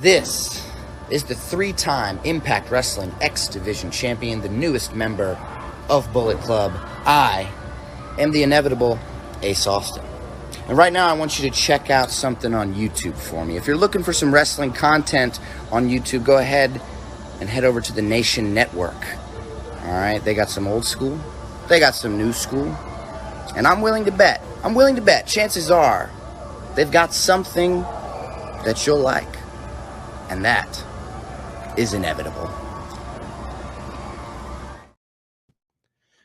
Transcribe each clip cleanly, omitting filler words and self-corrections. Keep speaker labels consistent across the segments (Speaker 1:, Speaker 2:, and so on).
Speaker 1: This is the 3-time Impact Wrestling X Division champion, the newest member of Bullet Club. I am the inevitable Ace Austin. And right now I want you to check out something on YouTube for me. If you're looking for some wrestling content on YouTube, go ahead and head over to the Nation Network. All right, they got some old school, they got some new school, and I'm willing to bet, chances are they've got something that you'll like. And that is inevitable.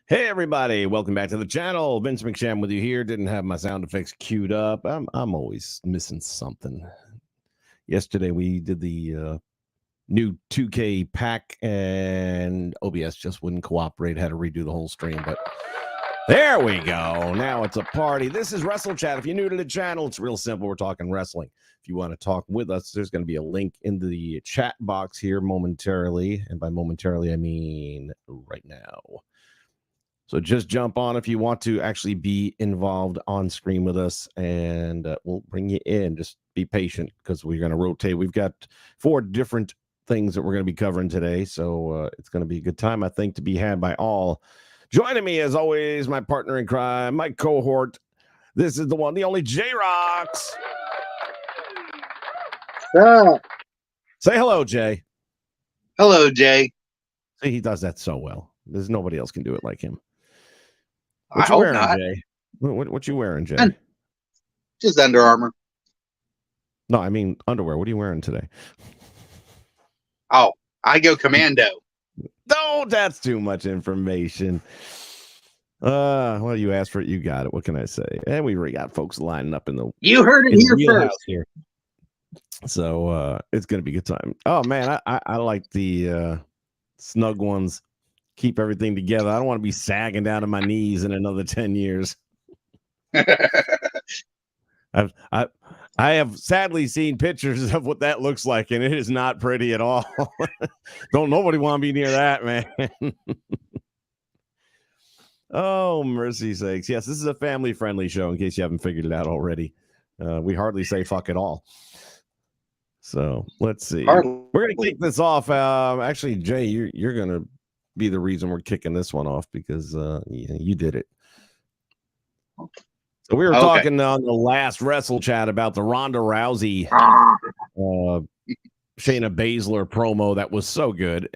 Speaker 2: Hey everybody, welcome back to the channel. Vince McSham with you here. Didn't have my sound effects queued up. I'm always missing something. Yesterday we did the new 2K pack and OBS just wouldn't cooperate. Had to redo the whole stream, but there we go. Now it's a party. This is WrestleChat. If you're new to the channel, it's real simple. We're talking wrestling. If you want to talk with us, there's going to be a link in the chat box here momentarily. And by momentarily, I mean right now. So just jump on if you want to actually be involved on screen with us, and we'll bring you in. Just be patient because we're going to rotate. We've got 4 different things that we're going to be covering today. So it's going to be a good time, I think, to be had by all. Joining me, as always, my partner in crime, my cohort. This is the one, the only J-Rocks. Say hello, Jay.
Speaker 3: Hello, Jay.
Speaker 2: See, he does that so well. There's nobody else can do it like him.
Speaker 3: I hope
Speaker 2: wearing,
Speaker 3: not.
Speaker 2: Jay? What you wearing, Jay?
Speaker 3: Just Under Armour.
Speaker 2: No, I mean underwear. What are you wearing today?
Speaker 3: Oh, I go commando.
Speaker 2: No, that's too much information. Well, you asked for it, you got it. What can I say? And we already got folks lining up in the
Speaker 3: You heard it here first.
Speaker 2: Here. So it's gonna be a good time. Oh man, I like the snug ones. Keep everything together. I don't want to be sagging down to my knees in another 10 years. I have sadly seen pictures of what that looks like, and it is not pretty at all. Don't nobody want to be near that, man. Oh, mercy sakes. Yes, this is a family-friendly show, in case you haven't figured it out already. We hardly say fuck at all. So let's see. We're going to kick this off. Actually, Jay, you're going to be the reason we're kicking this one off because you did it. So we were talking on the last WrestleChat about the Ronda Rousey Shayna Baszler promo that was so good.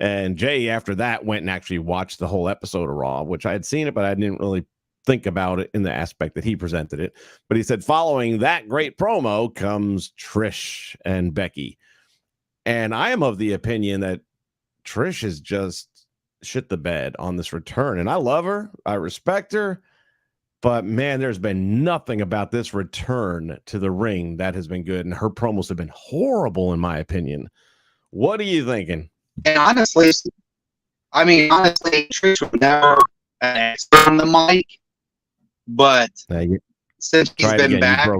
Speaker 2: And Jay, after that, went and actually watched the whole episode of Raw, which I had seen it, but I didn't really think about it in the aspect that he presented it. But he said, following that great promo comes Trish and Becky. And I am of the opinion that Trish is just shit the bed on this return. And I love her. I respect her. But, man, there's been nothing about this return to the ring that has been good. And her promos have been horrible, in my opinion. What are you thinking?
Speaker 3: And honestly, Trish would never an expert on the mic. But since he's been back,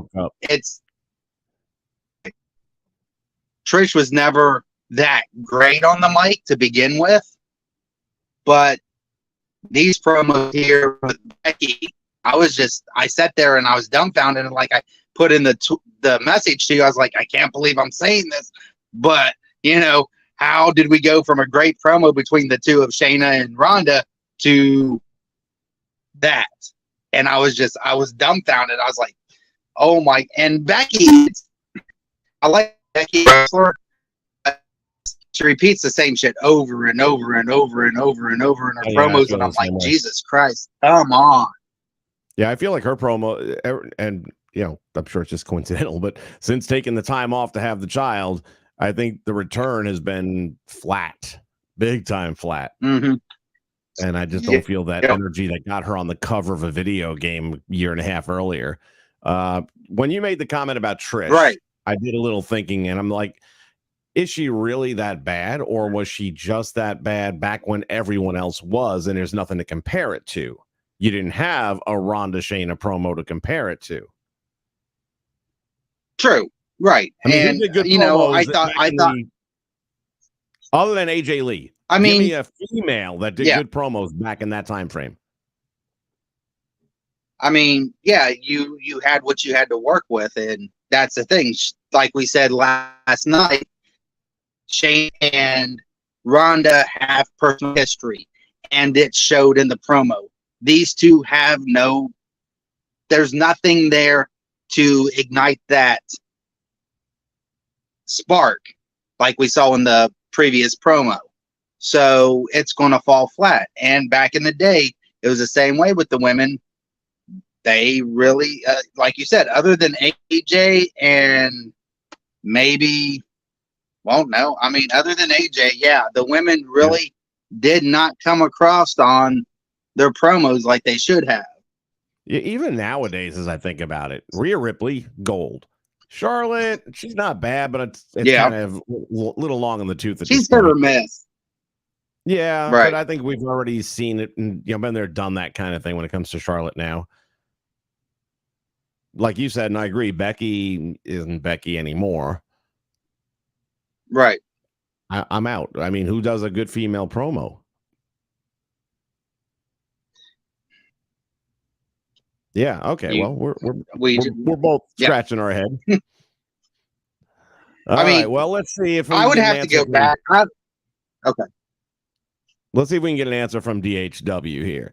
Speaker 3: Trish was never that great on the mic to begin with. But these promos here with Becky, I sat there and I was dumbfounded, and like I put in the message to you, I was like, I can't believe I'm saying this, but how did we go from a great promo between the two of Shayna and Ronda to that? And I was dumbfounded. I was like, oh my! And Becky, I like Becky wrestler. She repeats the same shit over and over and over and over and over in her promos, and I'm like, Jesus Christ, come on.
Speaker 2: Yeah, I feel like her promo, and I'm sure it's just coincidental, but since taking the time off to have the child, I think the return has been flat, big time flat.
Speaker 3: Mm-hmm.
Speaker 2: And I just don't feel that energy that got her on the cover of a video game a year and a half earlier. When you made the comment about Trish,
Speaker 3: right,
Speaker 2: I did a little thinking, and I'm like, is she really that bad, or was she just that bad back when everyone else was, and there's nothing to compare it to? You didn't have a Ronda Shayna promo to compare it to.
Speaker 3: True, right?
Speaker 2: I mean,
Speaker 3: and I thought,
Speaker 2: other than AJ Lee, give me a female that did good promos back in that time frame.
Speaker 3: I mean, yeah, you had what you had to work with, and that's the thing. like we said last night, Shane and Rhonda have personal history, and it showed in the promo. These two have there's nothing there to ignite that spark like we saw in the previous promo. So it's going to fall flat. And back in the day, it was the same way with the women. They really, like you said, other than AJ and maybe, well, no, I mean, other than AJ, yeah, the women really did not come across on their promos like they should have.
Speaker 2: Yeah, even nowadays, as I think about it, Rhea Ripley, gold. Charlotte, she's not bad, but it's kind of a little long in the tooth.
Speaker 3: She's hit or miss.
Speaker 2: Yeah,
Speaker 3: right.
Speaker 2: But I think we've already seen it and been there, done that kind of thing when it comes to Charlotte now. Like you said, and I agree, Becky isn't Becky anymore.
Speaker 3: Right.
Speaker 2: I'm out. I mean, who does a good female promo? Yeah. Okay. Well, we're both scratching our head. All right. Well, let's see if
Speaker 3: I would have to go back. Okay.
Speaker 2: Let's see if we can get an answer from DHW here.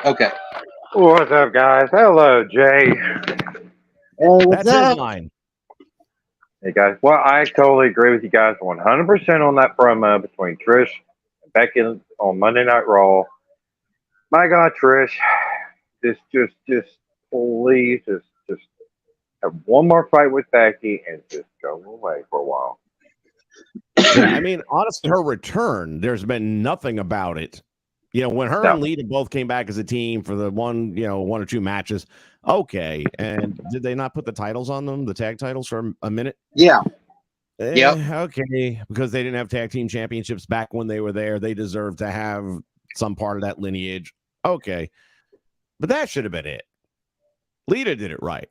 Speaker 3: Okay.
Speaker 4: What's up, guys? Hello, Jay.
Speaker 2: That's his line.
Speaker 4: Hey, guys. Well, I totally agree with you guys 100% on that promo between Trish and Becky on Monday Night Raw. My God, Trish, just please, just have one more fight with Becky and just go away for a while.
Speaker 2: Yeah, I mean, honestly, her return, there's been nothing about it. When her and Lita both came back as a team for the one or two matches, okay. And did they not put the titles on them, the tag titles for a minute?
Speaker 3: Yeah.
Speaker 2: Okay, because they didn't have tag team championships back when they were there. They deserve to have some part of that lineage. Okay. But that should have been it. Lita did it right.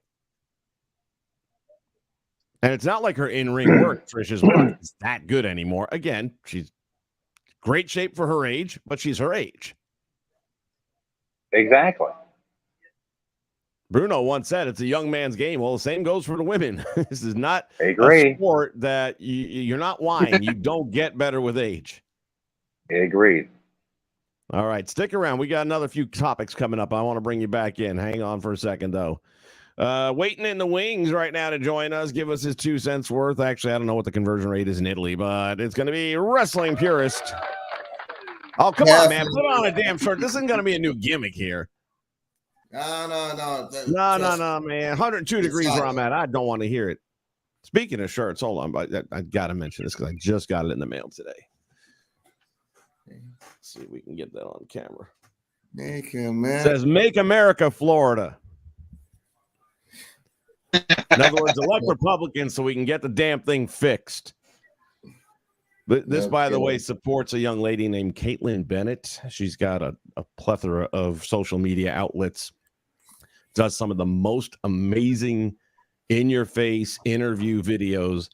Speaker 2: And it's not like her in-ring work, Trish's work, is that good anymore. Again, she's great shape for her age, but she's her age.
Speaker 4: Exactly.
Speaker 2: Bruno once said it's a young man's game. Well, the same goes for the women. This is not a sport that you're not wine. You don't get better with age.
Speaker 4: Agreed.
Speaker 2: All right, stick around. We got another few topics coming up. I want to bring you back in. Hang on for a second, though. Waiting in the wings right now to join us, give us his 2 cents worth. Actually, I don't know what the conversion rate is in Italy, but it's going to be Wrestling Purist. Oh, come on, man. Put on a damn shirt. This isn't going to be a new gimmick here.
Speaker 5: No,
Speaker 2: man. 102 degrees where I'm at. I don't want to hear it. Speaking of shirts, hold on. I got to mention this because I just got it in the mail today. Let's see if we can get that on camera. It says, Make America Florida. In other words, elect Republicans so we can get the damn thing fixed. But this, by the way, supports a young lady named Caitlin Bennett. She's got a plethora of social media outlets, does some of the most amazing in-your-face interview videos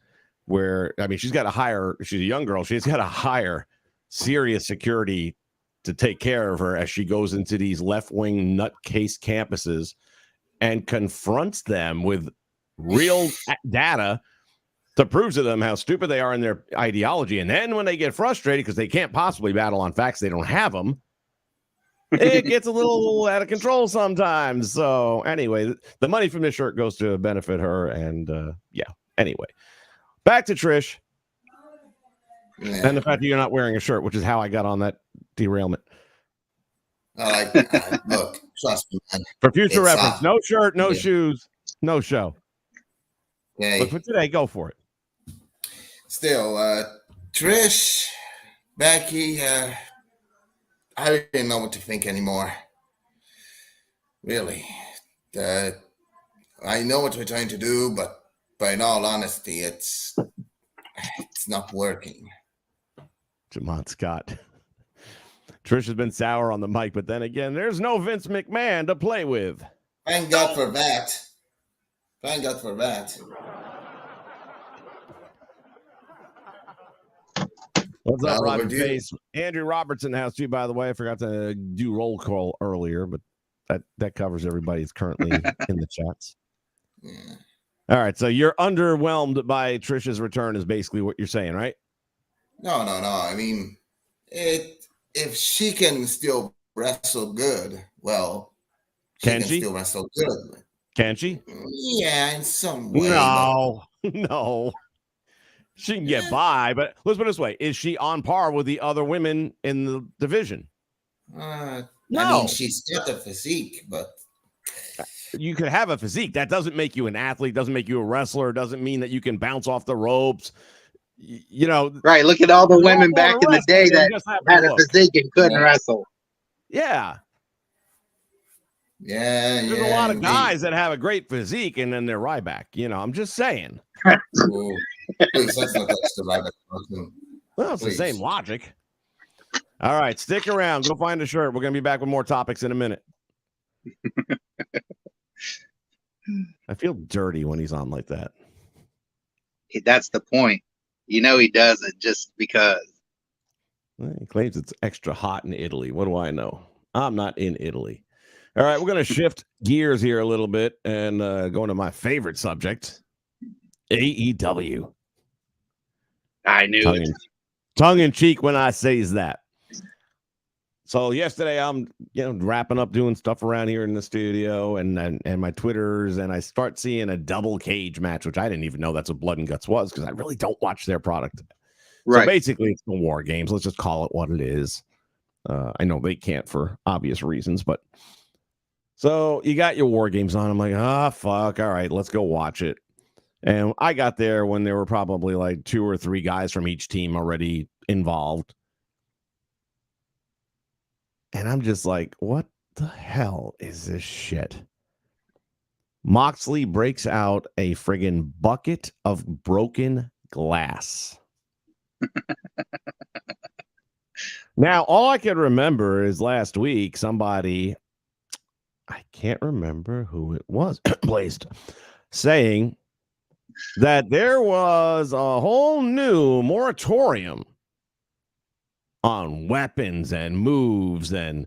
Speaker 2: where, I mean, she's a young girl. She's got to hire serious security to take care of her as she goes into these left-wing nutcase campuses and confronts them with real data to prove to them how stupid they are in their ideology. And then when they get frustrated because they can't possibly battle on facts, they don't have them, it gets a little out of control sometimes. So anyway, the money from this shirt goes to benefit her. And anyway, back to Trish. And the fact that you're not wearing a shirt, which is how I got on that derailment.
Speaker 5: Look, trust me, man.
Speaker 2: For future reference, no shirt, no shoes, no show.
Speaker 5: Okay.
Speaker 2: But for today, go for it.
Speaker 5: Still, Trish, Becky, I didn't know what to think anymore. Really. I know what we're trying to do, but in all honesty, it's not working.
Speaker 2: Jamont Scott. Trish has been sour on the mic, but then again, there's no Vince McMahon to play with.
Speaker 5: Thank God for that.
Speaker 2: What's up, Robbie Face? Andrew Roberts in the house, too, by the way. I forgot to do roll call earlier, but that covers everybody that's currently in the chats.
Speaker 5: Yeah.
Speaker 2: All right, so you're underwhelmed by Trish's return is basically what you're saying, right?
Speaker 5: No. I mean, if she can still wrestle good, well, she
Speaker 2: Can
Speaker 5: can
Speaker 2: she?
Speaker 5: still wrestle good.
Speaker 2: Can she?
Speaker 5: Yeah, in some way.
Speaker 2: No, no. She can get by, but let's put it this way. Is she on par with the other women in the division?
Speaker 5: I
Speaker 2: No.
Speaker 5: mean, she's got the physique, but
Speaker 2: You could have a physique. That doesn't make you an athlete, doesn't make you a wrestler, doesn't mean that you can bounce off the ropes. You know,
Speaker 3: Right. Look at all the women back in the day that had a physique and couldn't wrestle.
Speaker 2: Yeah.
Speaker 5: Yeah.
Speaker 2: There's a lot of guys that have a great physique and then they're Ryback. You know, I'm just saying.
Speaker 5: Please, let's not touch the Ryback.
Speaker 2: Well, it's the same logic. All right, stick around. Go find a shirt. We're going to be back with more topics in a minute. I feel dirty when he's on like that.
Speaker 3: That's the point. You know he does it just because.
Speaker 2: Well, he claims it's extra hot in Italy. What do I know? I'm not in Italy. All right, we're going to shift gears here a little bit and go into my favorite subject, AEW.
Speaker 3: I knew it.
Speaker 2: Tongue in cheek when I says that. So yesterday I'm wrapping up doing stuff around here in the studio and my Twitters, and I start seeing a double cage match, which I didn't even know that's what Blood and Guts was because I really don't watch their product. Right. So basically it's the War Games. Let's just call it what it is. I know they can't for obvious reasons, but so you got your War Games on. I'm like, fuck. All right, let's go watch it. And I got there when there were probably like 2 or 3 guys from each team already involved. And I'm just like, what the hell is this shit? Moxley breaks out a friggin' bucket of broken glass. Now, all I can remember is last week, somebody, I can't remember who it was, placed, saying that there was a whole new moratorium on weapons and moves and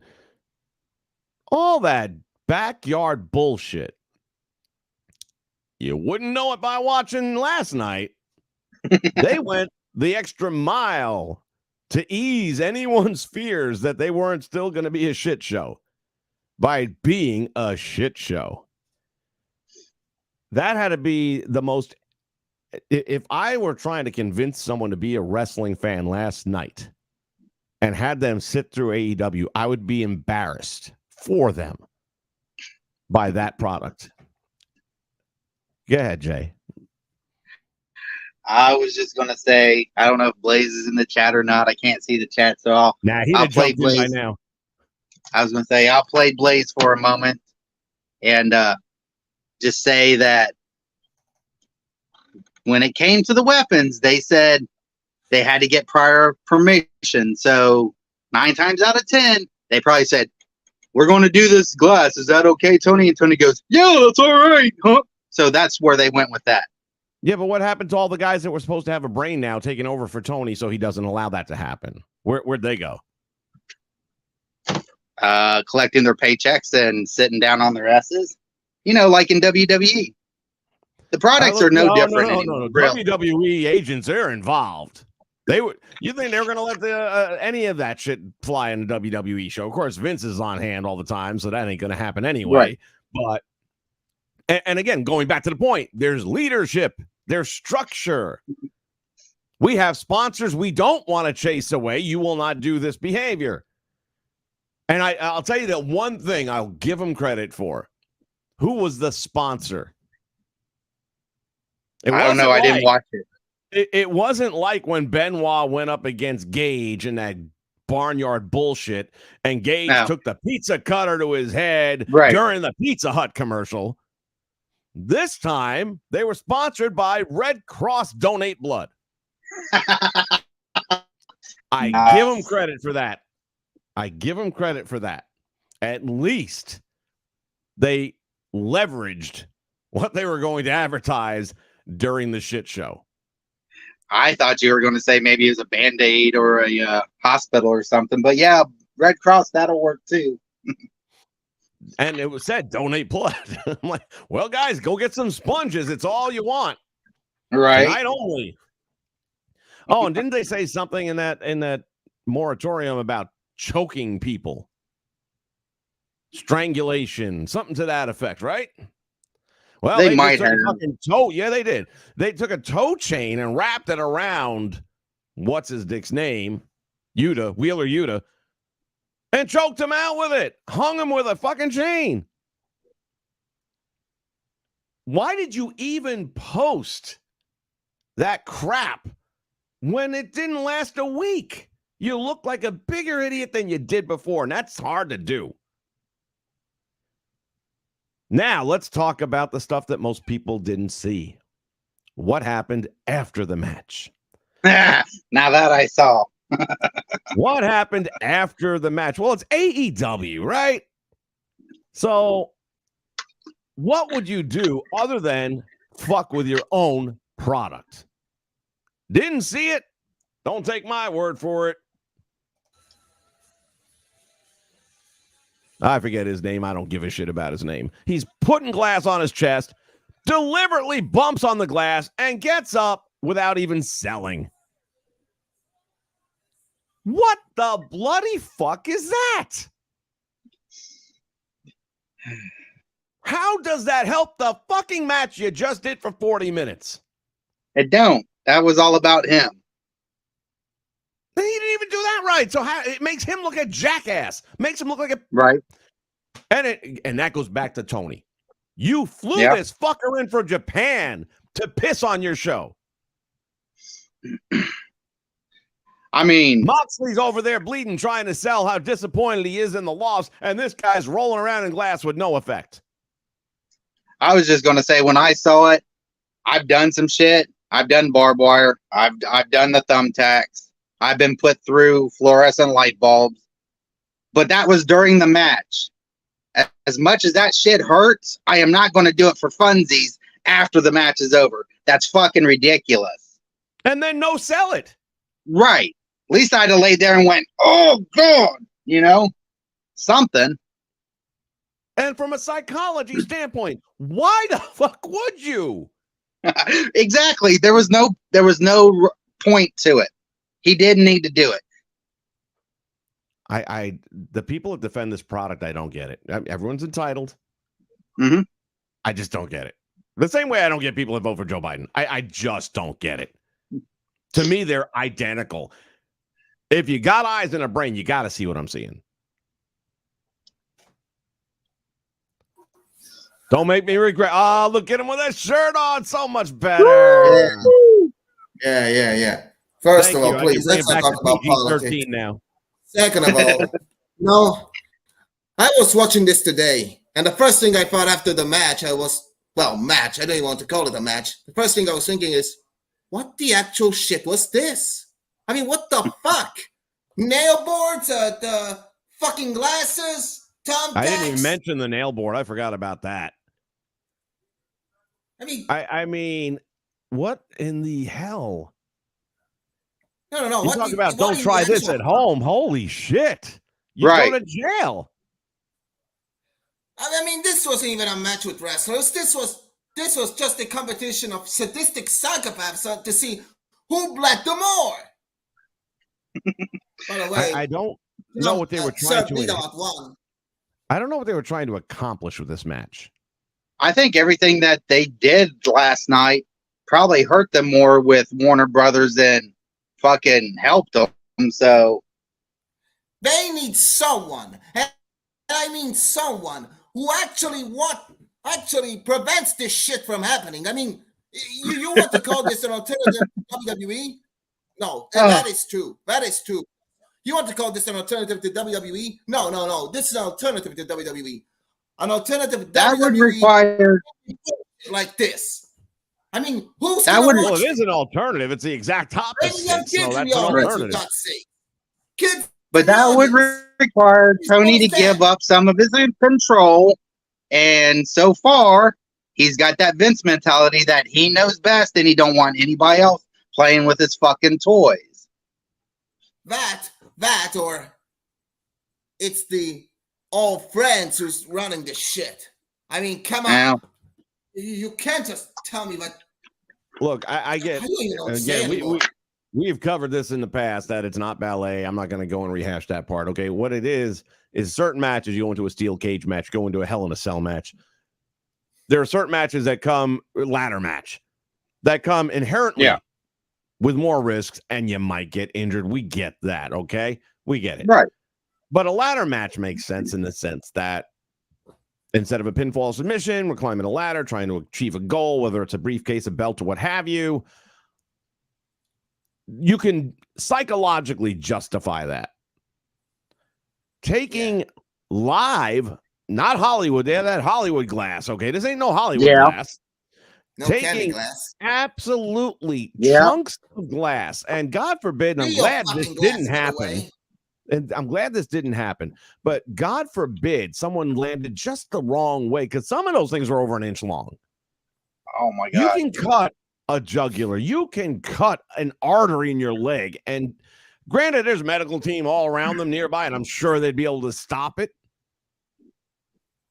Speaker 2: all that backyard bullshit. You wouldn't know it by watching last night. They went the extra mile to ease anyone's fears that they weren't still going to be a shit show by being a shit show. That had to be the most. If I were trying to convince someone to be a wrestling fan last night and had them sit through AEW, I would be embarrassed for them by that product. Go ahead, Jay.
Speaker 3: I was just going to say, I don't know if Blaze is in the chat or not. I can't see the chat, so I'll play Blaze. By now. I was going to say, I'll play Blaze for a moment and just say that when it came to the weapons, they said they had to get prior permission. So 9 times out of 10, they probably said, we're going to do this glass. Is that okay, Tony? And Tony goes, yeah, that's all right. Huh? So that's where they went with that.
Speaker 2: Yeah, but what happened to all the guys that were supposed to have a brain now taking over for Tony so he doesn't allow that to happen? Where'd they go?
Speaker 3: Collecting their paychecks and sitting down on their asses. You know, like in WWE. The products are no different anymore.
Speaker 2: WWE agents, they're involved. You think they're going to let any of that shit fly in a WWE show? Of course, Vince is on hand all the time, so that ain't going to happen anyway. Right. But, and again, going back to the point, there's leadership, there's structure. We have sponsors we don't want to chase away. You will not do this behavior. And I'll tell you that one thing I'll give them credit for. Who was the sponsor?
Speaker 3: I don't know. I didn't watch it.
Speaker 2: It wasn't like when Benoit went up against Gage in that barnyard bullshit, and Gage took the pizza cutter to his head during the Pizza Hut commercial. This time, they were sponsored by Red Cross Donate Blood. I give them credit for that. At least they leveraged what they were going to advertise during the shit show.
Speaker 3: I thought you were going to say maybe it was a Band-Aid or a hospital or something. But yeah, Red Cross, that'll work too.
Speaker 2: And it was said, donate blood. I'm like, well, guys, go get some sponges. It's all you want.
Speaker 3: Right.
Speaker 2: Tonight only. Oh, and didn't they say something in that moratorium about choking people? Strangulation, something to that effect, right? Well,
Speaker 3: They might
Speaker 2: took
Speaker 3: have.
Speaker 2: a fucking toe. Yeah, they did. They took a toe chain and wrapped it around what's his dick's name? Wheeler Yuta. And choked him out with it. Hung him with a fucking chain. Why did you even post that crap when it didn't last a week? You look like a bigger idiot than you did before, and that's hard to do. Now, let's talk about the stuff that most people didn't see. What happened after the match?
Speaker 3: Now that I saw.
Speaker 2: What happened after the match? Well, it's AEW, right? So, what would you do other than fuck with your own product? Didn't see it? Don't take my word for it. I forget his name. I don't give a shit about his name. He's putting glass on his chest, deliberately bumps on the glass, and gets up without even selling. What the bloody fuck is that? How does that help the fucking match you just did for 40 minutes?
Speaker 3: It don't. That was all about him.
Speaker 2: He didn't even do that right. So it makes him look a jackass. Makes him look like a
Speaker 3: Right.
Speaker 2: And that goes back to Tony. You flew
Speaker 3: Yep.
Speaker 2: this fucker in from Japan to piss on your show.
Speaker 3: I mean,
Speaker 2: Moxley's over there bleeding, trying to sell how disappointed he is in the loss, and this guy's rolling around in glass with no effect.
Speaker 3: I was just gonna say when I saw it, I've done some shit. I've done barbed wire. I've done the thumbtacks. I've been put through fluorescent light bulbs. But that was during the match. As much as that shit hurts, I am not going to do it for funsies after the match is over. That's fucking ridiculous.
Speaker 2: And then no sell it.
Speaker 3: Right. At least I'd have laid there and went, oh, God. You know, something.
Speaker 2: And from a psychology standpoint, why the fuck would you?
Speaker 3: Exactly. There was no point to it. He didn't need to do it.
Speaker 2: The people that defend this product, I don't get it. Everyone's entitled.
Speaker 3: Mm-hmm.
Speaker 2: I just don't get it. The same way I don't get people that vote for Joe Biden. I just don't get it. To me, they're identical. If you got eyes and a brain, you got to see what I'm seeing. Don't make me regret. Oh, look at him with that shirt on. So much better.
Speaker 5: Yeah. First
Speaker 2: Thank
Speaker 5: of all,
Speaker 2: you.
Speaker 5: please, let's not talk about politics.
Speaker 2: Now.
Speaker 5: Second of all, no, I was watching this today, and the first thing I thought after the match, I don't even want to call it a match. The first thing I was thinking is, what the actual shit was this? I mean, what the fuck? Nail boards, the fucking glasses, thumbtacks.
Speaker 2: I didn't even mention the nail board. I forgot about that. I mean, what in the hell?
Speaker 5: No.
Speaker 2: You talk about don't try this at home. Holy shit. You
Speaker 3: Right.
Speaker 2: go to jail.
Speaker 5: I mean, this wasn't even a match with wrestlers. This was just a competition of sadistic psychopaths to see who bled the more. By the way,
Speaker 2: I don't know what they were trying to. I don't know what they were trying to accomplish with this match.
Speaker 3: I think everything that they did last night probably hurt them more with Warner Brothers than fucking helped them. So
Speaker 5: they need someone, and I mean someone who actually prevents this shit from happening. I mean, you want to call this an alternative to WWE? No, and that is true. That is true. You want to call this an alternative to WWE? No. This is an alternative to WWE. An alternative to
Speaker 3: that
Speaker 5: WWE
Speaker 3: would require
Speaker 5: like this. I mean, who's
Speaker 3: that would?
Speaker 2: Well, it is an alternative. It's the exact opposite. So that's an alternative.
Speaker 5: Kids,
Speaker 3: but that would require Tony to give up some of his control. And so far, he's got that Vince mentality that he knows best, and he don't want anybody else playing with his fucking toys.
Speaker 5: That, or it's the old friends who's running this shit. I mean, come on.
Speaker 3: Now,
Speaker 5: You can't just tell me what.
Speaker 2: Look, I get,
Speaker 5: I don't even know what to say
Speaker 2: again,
Speaker 5: anymore.
Speaker 2: we've covered this in the past that it's not ballet. I'm not going to go and rehash that part. Okay. What it is certain matches, you go into a steel cage match, go into a Hell in a Cell match. There are certain matches that come, ladder match, that come inherently with more risks, and you might get injured. We get that. Okay. We get it.
Speaker 3: right.
Speaker 2: But a ladder match makes sense in the sense that instead of a pinfall submission, we're climbing a ladder, trying to achieve a goal, whether it's a briefcase, a belt, or what have you. You can psychologically justify that. Taking live, not Hollywood, they have that Hollywood glass, okay? This ain't no Hollywood glass.
Speaker 5: No candy
Speaker 2: Taking
Speaker 5: glass.
Speaker 2: absolutely chunks of glass, and God forbid, and I'm glad this didn't happen. And I'm glad this didn't happen, but God forbid someone landed just the wrong way, because some of those things are over an inch long.
Speaker 3: Oh my God.
Speaker 2: You can cut a jugular, you can cut an artery in your leg, and granted, there's a medical team all around them nearby, and I'm sure they'd be able to stop it.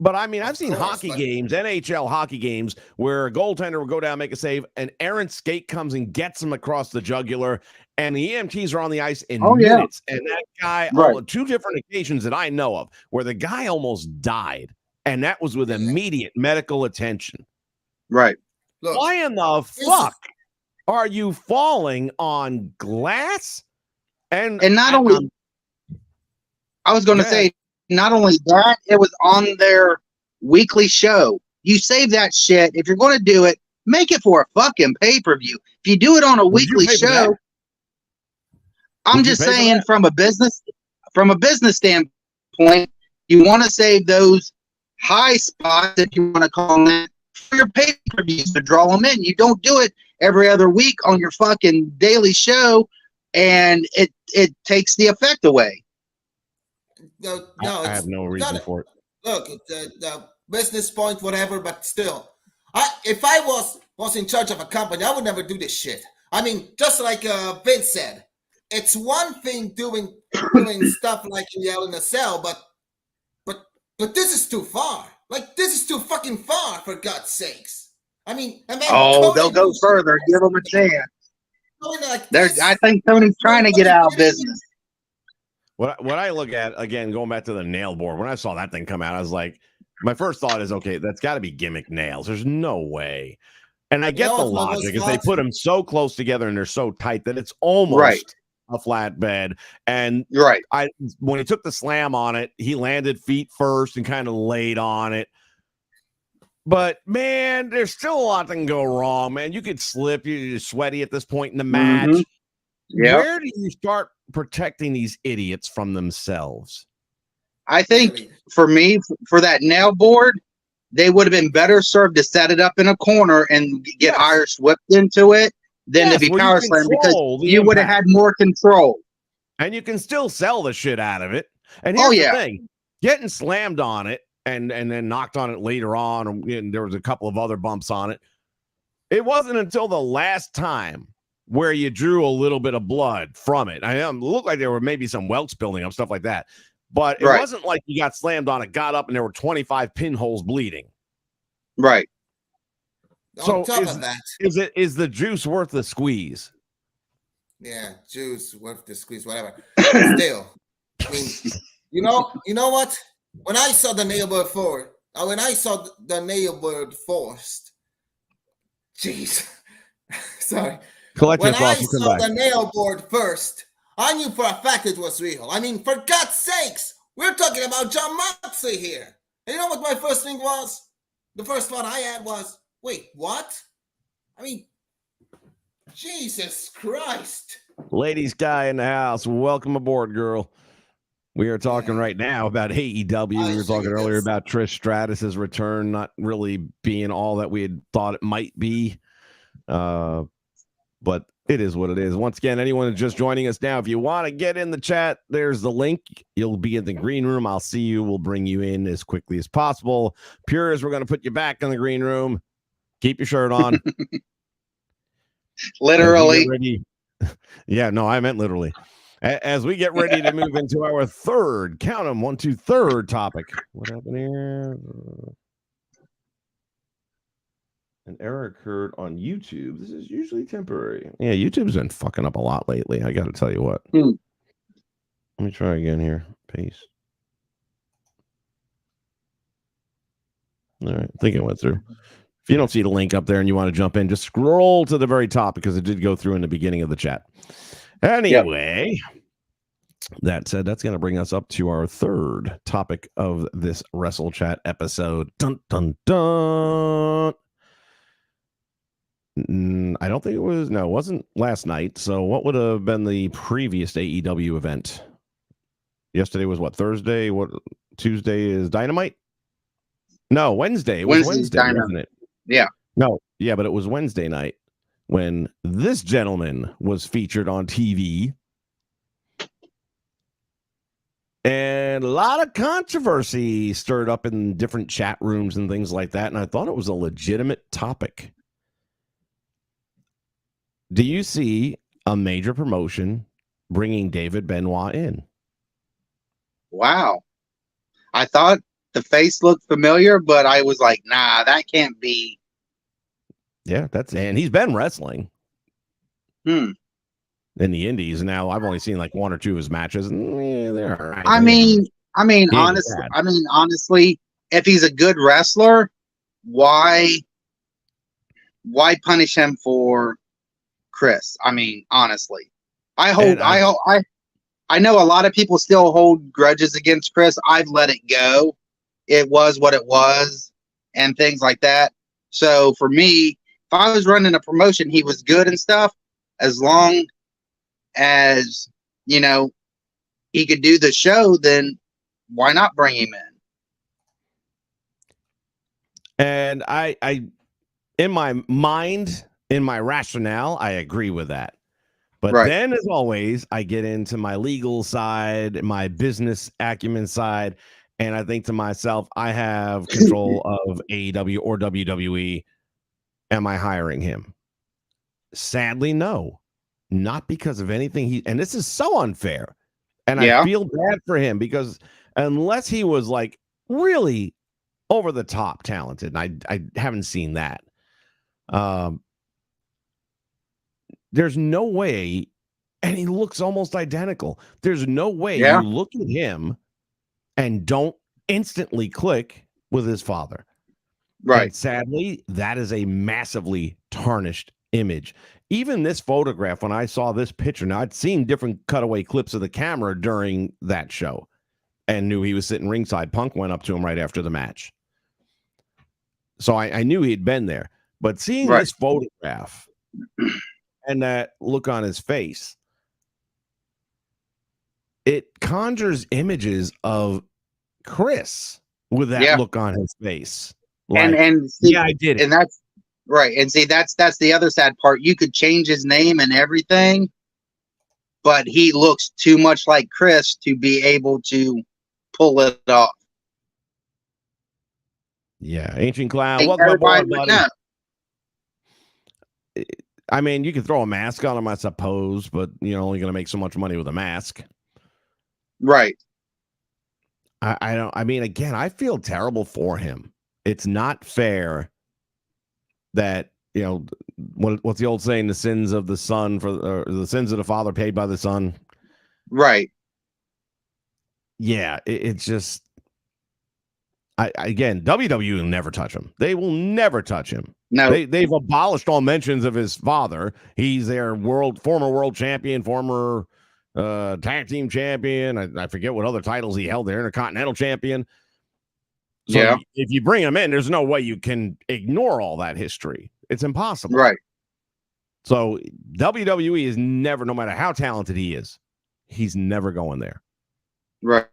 Speaker 2: But I mean, I've seen hockey games, NHL hockey games, where a goaltender will go down, make a save, and errant skate comes and gets him across the jugular, and the EMTs are on the ice in minutes. And that guy, two different occasions that I know of, where the guy almost died, and that was with immediate medical attention.
Speaker 3: Right.
Speaker 5: Look,
Speaker 2: why in the fuck are you falling on glass? And
Speaker 3: not only, I was going to say, not only that, it was on their weekly show. You save that shit. If you're going to do it, make it for a fucking pay-per-view. If you do it on a weekly show, I'm just saying from a business standpoint, you want to save those high spots, if you want to call them, for your pay-per-views to draw them in. You don't do it every other week on your fucking daily show, and it takes the effect away.
Speaker 5: No,
Speaker 2: I have no reason for it.
Speaker 5: Look, the business point, whatever, but still, if I was in charge of a company, I would never do this shit. I mean, just like Vince said, it's one thing doing stuff like in the Hell in a Cell, but this is too far. Like, this is too fucking far, for God's sakes. I mean,
Speaker 3: they'll go further. Give them a chance. I think Tony's trying to get out of business.
Speaker 2: What I look at, again, going back to the nail board, when I saw that thing come out, I was like, my first thought is, okay, that's got to be gimmick nails. There's no way. And I get the logic. If they put them so close together and they're so tight that it's almost a flatbed. And when he took the slam on it, he landed feet first and kind of laid on it. But, man, there's still a lot that can go wrong, man. You could slip. You're sweaty at this point in the match. Mm-hmm. Yep. Where do you start protecting these idiots from themselves?
Speaker 3: I think for me, for that nail board, they would have been better served to set it up in a corner and get Irish whipped into it than to be power slammed, because you would have had more control.
Speaker 2: And you can still sell the shit out of it. And here's the thing, getting slammed on it and then knocked on it later on, and there was a couple of other bumps on it. It wasn't until the last time where you drew a little bit of blood from it. It looked like there were maybe some welts building up, stuff like that. But it wasn't like you got slammed on it, got up, and there were 25 pinholes bleeding.
Speaker 3: Right.
Speaker 2: So is the juice worth the squeeze?
Speaker 5: Yeah, juice worth the squeeze, whatever. Still, I mean, you know what? When I saw the nail board forced, jeez, sorry. When I saw the nail board first, I knew for a fact it was real. I mean, for God's sakes, we're talking about John Moxley here. And you know what my first thing was? The first thought I had was, wait, what? I mean, Jesus Christ.
Speaker 2: Ladies guy in the house, welcome aboard, girl. We are talking right now about AEW. We were talking earlier about Trish Stratus's return not really being all that we had thought it might be. But it is what it is. Once again, anyone just joining us now, if you want to get in the chat, there's the link. You'll be in the green room. I'll see you. We'll bring you in as quickly as possible. Purists, we're going to put you back in the green room. Keep your shirt on.
Speaker 3: Literally.
Speaker 2: Yeah, no, I meant literally. As we get ready to move into our third, count them, 1, 2, third topic. What happened here? An error occurred on YouTube. This is usually temporary. Yeah, YouTube's been fucking up a lot lately. I got to tell you what. Let me try again here. Paste. All right, I think it went through. If you don't see the link up there and you want to jump in, just scroll to the very top because it did go through in the beginning of the chat. Anyway, that said, that's going to bring us up to our third topic of this WrestleChat episode. Dun, dun, dun. I don't think it was. No, it wasn't last night. So what would have been the previous AEW event? Yesterday was what? Thursday? What? Tuesday is Dynamite? No, Wednesday. It was Wednesday, wasn't it?
Speaker 3: Yeah.
Speaker 2: No, yeah, but it was Wednesday night when this gentleman was featured on TV. And a lot of controversy stirred up in different chat rooms and things like that. And I thought it was a legitimate topic. Do you see a major promotion bringing David Benoit in?
Speaker 3: Wow. I thought the face looked familiar, but I was like, nah, that can't be.
Speaker 2: Yeah, and he's been wrestling. In the indies. Now I've only seen like 1 or 2 of his matches, and they're all right.
Speaker 3: I mean, honestly, if he's a good wrestler, why punish him for Chris? I mean, honestly, I know a lot of people still hold grudges against Chris. I've let it go. It was what it was, and things like that. So for me, if I was running a promotion, he was good and stuff. As long as, you know, he could do the show, then why not bring him in?
Speaker 2: And I in my mind, in my rationale, I agree with that. But then, as always, I get into my legal side, my business acumen side, and I think to myself, I have control of AEW or WWE. Am I hiring him? Sadly, no. Not because of anything and this is so unfair. And I feel bad for him because unless he was like really over the top talented, and I haven't seen that. There's no way, and he looks almost identical. There's no way you look at him and don't instantly click with his father.
Speaker 3: Right.
Speaker 2: And sadly, that is a massively tarnished image. Even this photograph, when I saw this picture, now I'd seen different cutaway clips of the camera during that show and knew he was sitting ringside. Punk went up to him right after the match. So I knew he'd been there. But seeing this photograph and that look on his face, it conjures images of Chris with that look on his face. Like,
Speaker 3: and see,
Speaker 2: I did it.
Speaker 3: And that's right. And see, that's the other sad part. You could change his name and everything, but he looks too much like Chris to be able to pull it off.
Speaker 2: Yeah, Ancient Clown. Welcome aboard, buddy. I mean, you can throw a mask on him, I suppose, but you're only going to make so much money with a mask.
Speaker 3: Right.
Speaker 2: I don't. I mean, again, I feel terrible for him. It's not fair that, you know, what's the old saying? The sins of the son or the sins of the father paid by the son.
Speaker 3: Right.
Speaker 2: Yeah, it's just. Again, WWE will never touch him. They will never touch him.
Speaker 3: No,
Speaker 2: they've abolished all mentions of his father. He's their former world champion, former tag team champion. I forget what other titles he held there, Intercontinental champion. So if you bring him in, there's no way you can ignore all that history. It's impossible.
Speaker 3: Right.
Speaker 2: So WWE is never, no matter how talented he is, he's never going there.
Speaker 3: Right.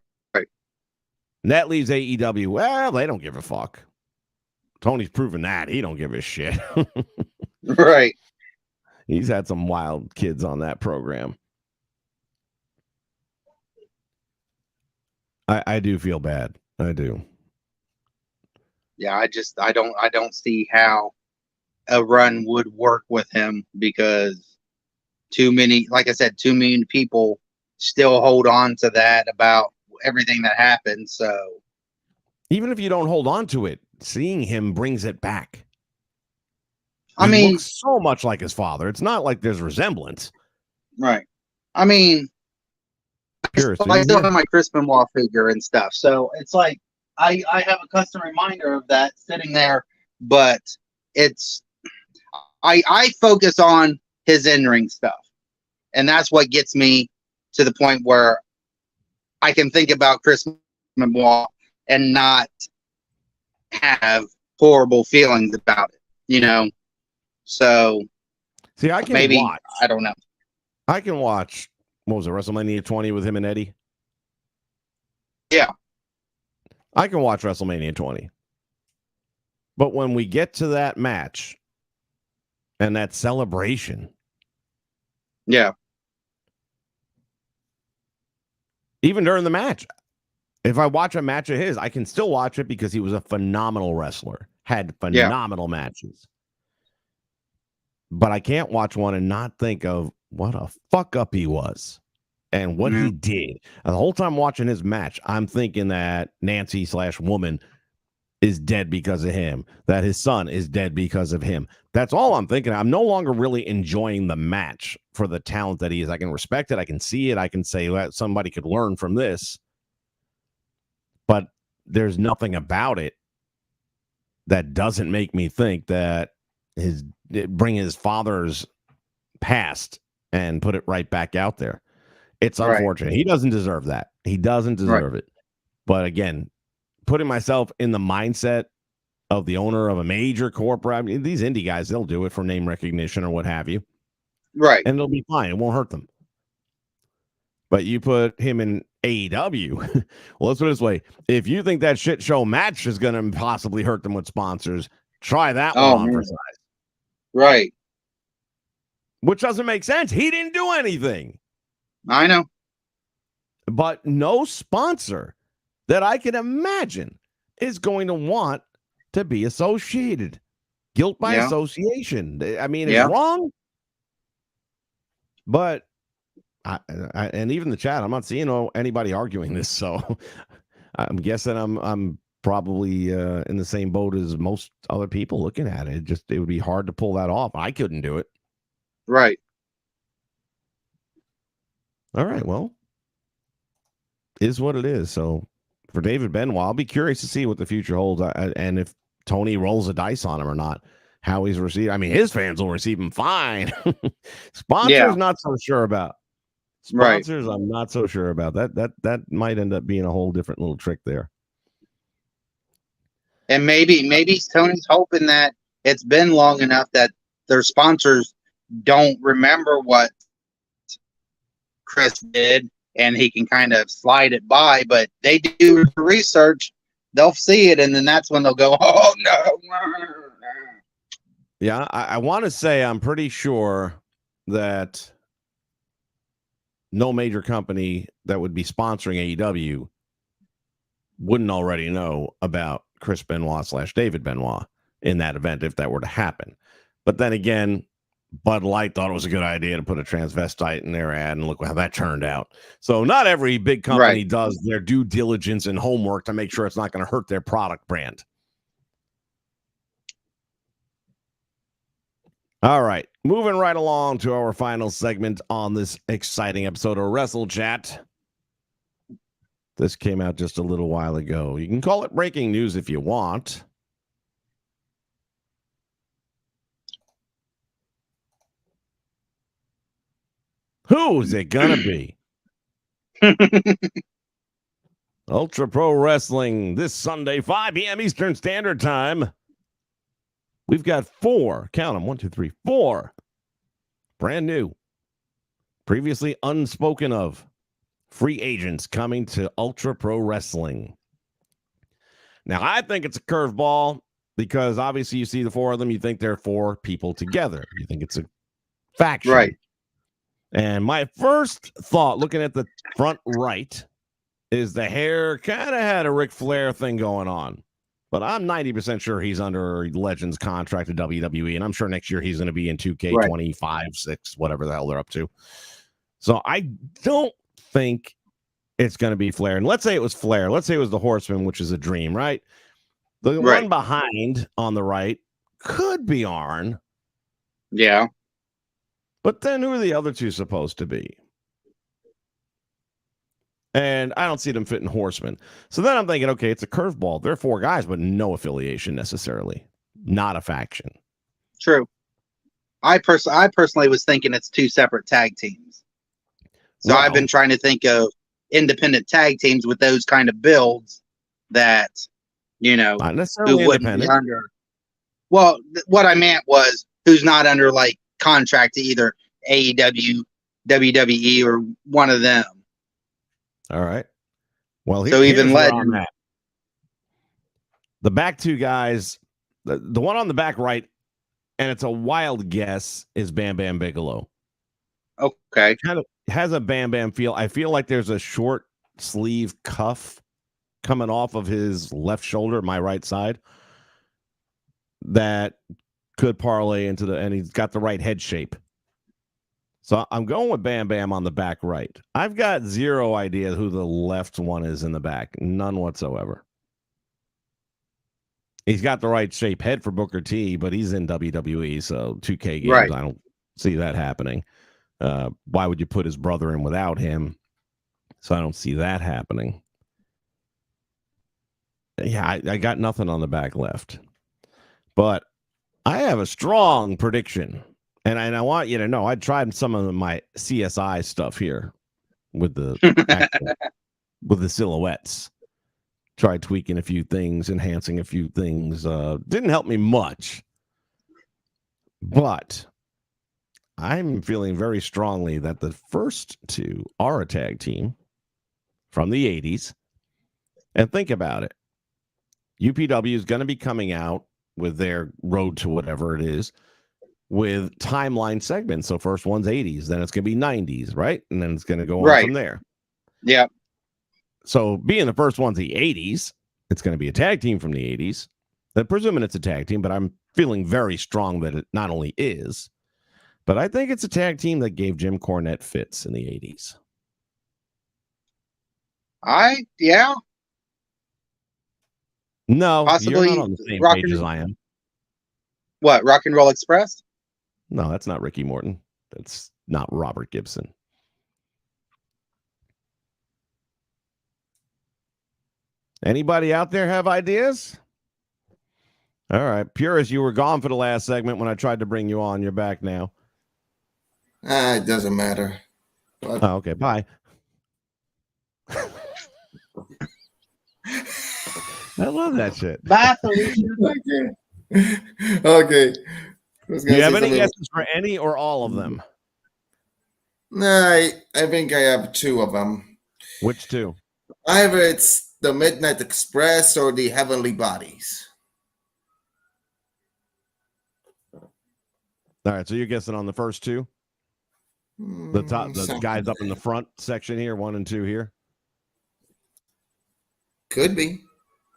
Speaker 2: And that leaves AEW. Well, they don't give a fuck. Tony's proven that. He don't give a shit.
Speaker 3: Right.
Speaker 2: He's had some wild kids on that program. I do feel bad. I do.
Speaker 3: Yeah, I don't see how a run would work with him because too many, like I said, too many people still hold on to that about everything that happened. So
Speaker 2: even if you don't hold on to it, seeing him brings it back.
Speaker 3: I
Speaker 2: He
Speaker 3: mean,
Speaker 2: looks so much like his father. It's not like there's resemblance.
Speaker 3: right. I mean,
Speaker 2: Curious,
Speaker 3: I still have my Chris Benoit figure and stuff. So it's like I have a custom reminder of that sitting there, but it's I focus on his in-ring stuff. And that's what gets me to the point where I can think about Chris Benoit and not have horrible feelings about it, you know? So
Speaker 2: see, I can
Speaker 3: maybe
Speaker 2: watch.
Speaker 3: I don't know.
Speaker 2: I can watch. What was it, WrestleMania 20 with him and Eddie?
Speaker 3: Yeah.
Speaker 2: I can watch WrestleMania 20. But when we get to that match and that celebration,
Speaker 3: Yeah.
Speaker 2: even during the match, if I watch a match of his, I can still watch it because he was a phenomenal wrestler, had phenomenal matches. But I can't watch one and not think of what a fuck up he was and what he did. And the whole time watching his match, I'm thinking that Nancy/woman is dead because of him, that his son is dead because of him. That's all I'm thinking. I'm no longer really enjoying the match for the talent that he is. I can respect it. I can see it. I can say that somebody could learn from this. But there's nothing about it that doesn't make me think that bring his father's past and put it right back out there. It's unfortunate. He doesn't deserve that. He doesn't deserve it. But again, putting myself in the mindset of the owner of a major corporate, I mean, these indie guys, they'll do it for name recognition or what have you.
Speaker 3: Right.
Speaker 2: And it'll be fine. It won't hurt them. But you put him in AEW. Well, let's put it this way. If you think that shit show match is going to possibly hurt them with sponsors, try that one on for size.
Speaker 3: Right.
Speaker 2: Which doesn't make sense. He didn't do anything.
Speaker 3: I know.
Speaker 2: But no sponsor that I can imagine is going to want to be associated. Guilt by association. I mean, it's wrong. But and even the chat, I'm not seeing anybody arguing this, so I'm guessing I'm probably in the same boat as most other people looking at it. It would be hard to pull that off. I couldn't do it.
Speaker 3: Right.
Speaker 2: All right, well, is what it is. So for David Benoit, I'll be curious to see what the future holds, and if Tony rolls a dice on him or not, how he's received. I mean, his fans will receive him fine. Sponsors, not so sure about. Sponsors, I'm not so sure about. That might end up being a whole different little trick there.
Speaker 3: And maybe Tony's hoping that it's been long enough that their sponsors don't remember what Chris did, and he can kind of slide it by. But they do the research, they'll see it, and then that's when they'll go, "Oh no!"
Speaker 2: Yeah, I want to say I'm pretty sure that no major company that would be sponsoring AEW wouldn't already know about Chris Benoit / David Benoit in that event if that were to happen. But then again, Bud Light thought it was a good idea to put a transvestite in their ad, and look how that turned out. So not every big company does their due diligence and homework to make sure it's not going to hurt their product brand. All right, moving right along to our final segment on this exciting episode of WrestleChat. This came out just a little while ago. You can call it breaking news if you want. Who's it gonna be? Ultra Pro Wrestling this Sunday, 5 p.m. Eastern Standard Time. We've got 4, count them, 1, 2, 3, 4, brand new, previously unspoken of, free agents coming to Ultra Pro Wrestling. Now, I think it's a curveball because obviously you see the 4 of them, you think they're 4 people together. You think it's a faction.
Speaker 3: Right.
Speaker 2: And my first thought, looking at the front right, is the hair kind of had a Ric Flair thing going on. But I'm 90% sure he's under Legends contract at WWE, and I'm sure next year he's going to be in 2K25, 6, whatever the hell they're up to. So I don't think it's going to be Flair. And let's say it was Flair. Let's say it was the Horseman, which is a dream, right? The one behind on the right could be Arn.
Speaker 3: Yeah.
Speaker 2: But then who are the other two supposed to be? And I don't see them fitting Horseman. So then I'm thinking, okay, it's a curveball. There are 4 guys, but no affiliation necessarily. Not a faction.
Speaker 3: True. I personally was thinking it's 2 separate tag teams. So I've been trying to think of independent tag teams with those kind of builds that,
Speaker 2: not necessarily
Speaker 3: who wouldn't be under. Well, what I meant was who's not under like contract to either AEW, WWE, or one of them.
Speaker 2: All right. Well,
Speaker 3: so even Legend.
Speaker 2: The back 2 guys, the one on the back right, and it's a wild guess, is Bam Bam Bigelow.
Speaker 3: Okay.
Speaker 2: Kind of has a Bam Bam feel. I feel like there's a short sleeve cuff coming off of his left shoulder, my right side, that could parlay into and he's got the right head shape. So I'm going with Bam Bam on the back right. I've got 0 idea who the left one is in the back. None whatsoever. He's got the right shape head for Booker T, but he's in WWE, so 2K games, I don't see that happening. Why would you put his brother in without him? So I don't see that happening. Yeah, I got nothing on the back left. But I have a strong prediction. And I want you to know, I tried some of my CSI stuff here with the with the silhouettes. Tried tweaking a few things, enhancing a few things. Didn't help me much. But I'm feeling very strongly that the first 2 are a tag team from the 80s. And think about it. UPW is going to be coming out with their road to whatever it is, with timeline segments. So first one's 80s, then it's going to be 90s, right? And then it's going to go on from there.
Speaker 3: Yeah.
Speaker 2: So being the first one's the 80s, it's going to be a tag team from the 80s. I'm presuming it's a tag team, but I'm feeling very strong that it not only is, but I think it's a tag team that gave Jim Cornette fits in the 80s.
Speaker 3: Yeah.
Speaker 2: No,
Speaker 3: possibly
Speaker 2: you're not on the same page as I am.
Speaker 3: What, Rock and Roll Express?
Speaker 2: No, that's not Ricky Morton. That's not Robert Gibson. Anybody out there have ideas? All right. Purist, you were gone for the last segment when I tried to bring you on. You're back now.
Speaker 5: It doesn't matter.
Speaker 2: Oh, okay. Bye. I love that shit.
Speaker 3: Bye, Felicia.
Speaker 5: Okay.
Speaker 2: Do you have any guesses for any or all of them?
Speaker 5: Nah, I think I have 2 of them.
Speaker 2: Which 2?
Speaker 5: Either it's the Midnight Express or the Heavenly Bodies.
Speaker 2: All right, so you're guessing on the first 2? The top, the guys up in the front section here, 1 and 2 here?
Speaker 5: Could be.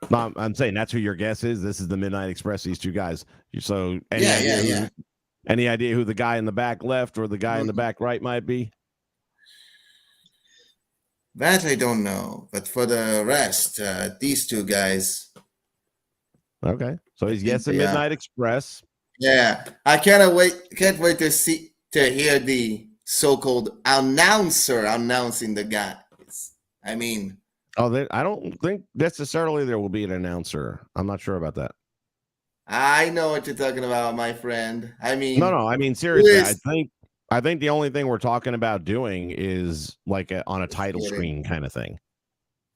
Speaker 2: No, I'm saying that's who your guess is. This is the Midnight Express, these 2 guys. So any idea who the guy in the back left or the guy in the back right might be?
Speaker 5: That I don't know. But for the rest, these 2 guys.
Speaker 2: Okay. So he's guessing Midnight Express.
Speaker 5: Yeah. I can't wait to hear the so-called announcer announcing the guys. I mean,
Speaker 2: I don't think necessarily there will be an announcer. I'm not sure about that.
Speaker 5: I know what you're talking about, my friend. I mean,
Speaker 2: no. I mean, seriously, I think the only thing we're talking about doing is like on a title screen kind of thing,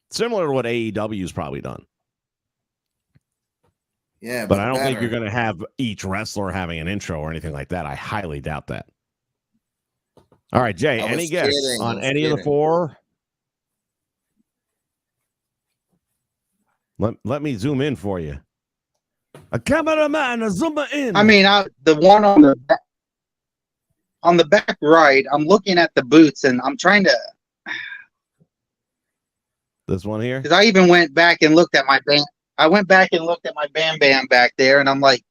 Speaker 2: similar to what AEW's probably done.
Speaker 5: Yeah,
Speaker 2: but I don't think you're going to have each wrestler having an intro or anything like that. I highly doubt that. All right, Jay, any guess on any of the 4? Let me zoom in for you. A cameraman, zoom in.
Speaker 3: I mean, the one on the back right, I'm looking at the boots and I'm trying to.
Speaker 2: This one here?
Speaker 3: Because I even went back and looked at my band. I went back and looked at my Bam Bam back there, and I'm like,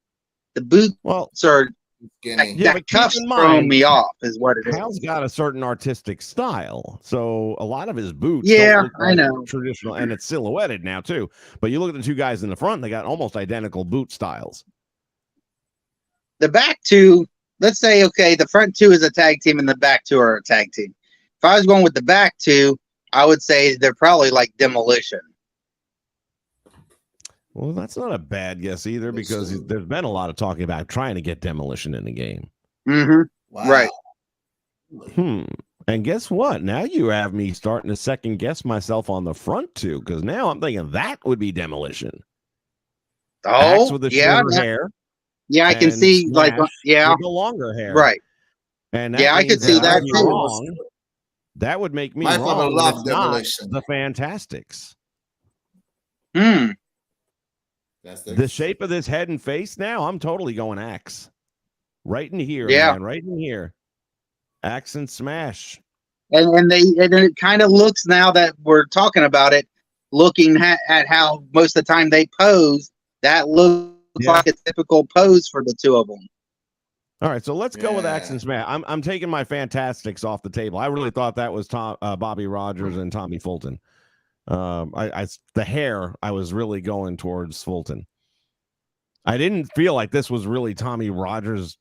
Speaker 3: the boots are
Speaker 5: Skinny.
Speaker 2: Yeah,
Speaker 3: that
Speaker 2: but keep
Speaker 3: cuff's
Speaker 2: in
Speaker 3: throwing
Speaker 2: mind,
Speaker 3: me off, is what it
Speaker 2: Hal's
Speaker 3: is.
Speaker 2: got a certain artistic style, so a lot of his boots
Speaker 3: Yeah,
Speaker 2: don't look
Speaker 3: I
Speaker 2: like
Speaker 3: know.
Speaker 2: traditional, and it's silhouetted now too. But you look at the two guys in the front; they got almost identical boot styles.
Speaker 3: The back two, let's say, okay, the front two is a tag team and the back two are a tag team. If I was going with the back two, I would say they're probably like Demolition.
Speaker 2: Well, that's not a bad guess either, because there's been a lot of talking about trying to get Demolition in the game.
Speaker 3: Mm-hmm.
Speaker 5: Wow.
Speaker 3: Right.
Speaker 2: And guess what? Now you have me starting to second guess myself on the front two, because now I'm thinking that would be Demolition. Axe
Speaker 3: Oh,
Speaker 2: with the
Speaker 3: yeah.
Speaker 2: shorter hair.
Speaker 3: Yeah, I can
Speaker 2: and
Speaker 3: see, like,
Speaker 2: Smash
Speaker 3: yeah,
Speaker 2: with the longer hair.
Speaker 3: right.
Speaker 2: And that
Speaker 3: Yeah, I
Speaker 2: means
Speaker 3: could see
Speaker 2: that
Speaker 3: that
Speaker 2: I'd be
Speaker 3: too.
Speaker 2: wrong. That would make me
Speaker 5: My father
Speaker 2: wrong. And
Speaker 5: loved
Speaker 2: it's not
Speaker 5: Demolition.
Speaker 2: the Fantastics.
Speaker 5: That's
Speaker 2: The shape of this head and face now, I'm totally going Axe. Right in here,
Speaker 3: Yeah.
Speaker 2: man. Right in here. Axe and Smash.
Speaker 3: And it kind of looks, now that we're talking about it, looking at how most of the time they pose, that looks like a typical pose for the two of them.
Speaker 2: All right, so let's go with Axe and Smash. I'm taking my Fantastics off the table. I really thought that was Bobby Rogers and Tommy Fulton. The hair, I was really going towards Fulton. I didn't feel like this was really Tommy Rogers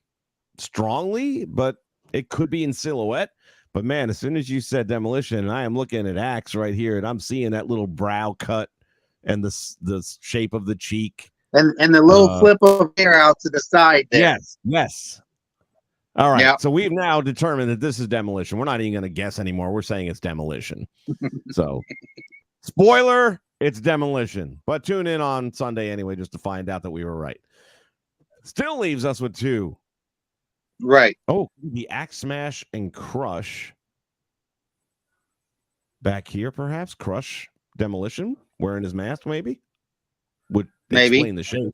Speaker 2: strongly, but it could be in silhouette. But man, as soon as you said Demolition, and I am looking at Axe right here, and I'm seeing that little brow cut and the shape of the cheek.
Speaker 3: And the little flip of hair out to the side there.
Speaker 2: Yes. All right.
Speaker 3: Yep.
Speaker 2: So we've now determined that this is Demolition. We're not even going to guess anymore. We're saying it's Demolition. So, spoiler, it's Demolition. But tune in on Sunday anyway, just to find out that we were right. Still leaves us with two.
Speaker 3: Right.
Speaker 2: Oh, the Axe Smash and Crush. Back here, perhaps. Crush, Demolition, wearing his mask, maybe? Would explain the shape.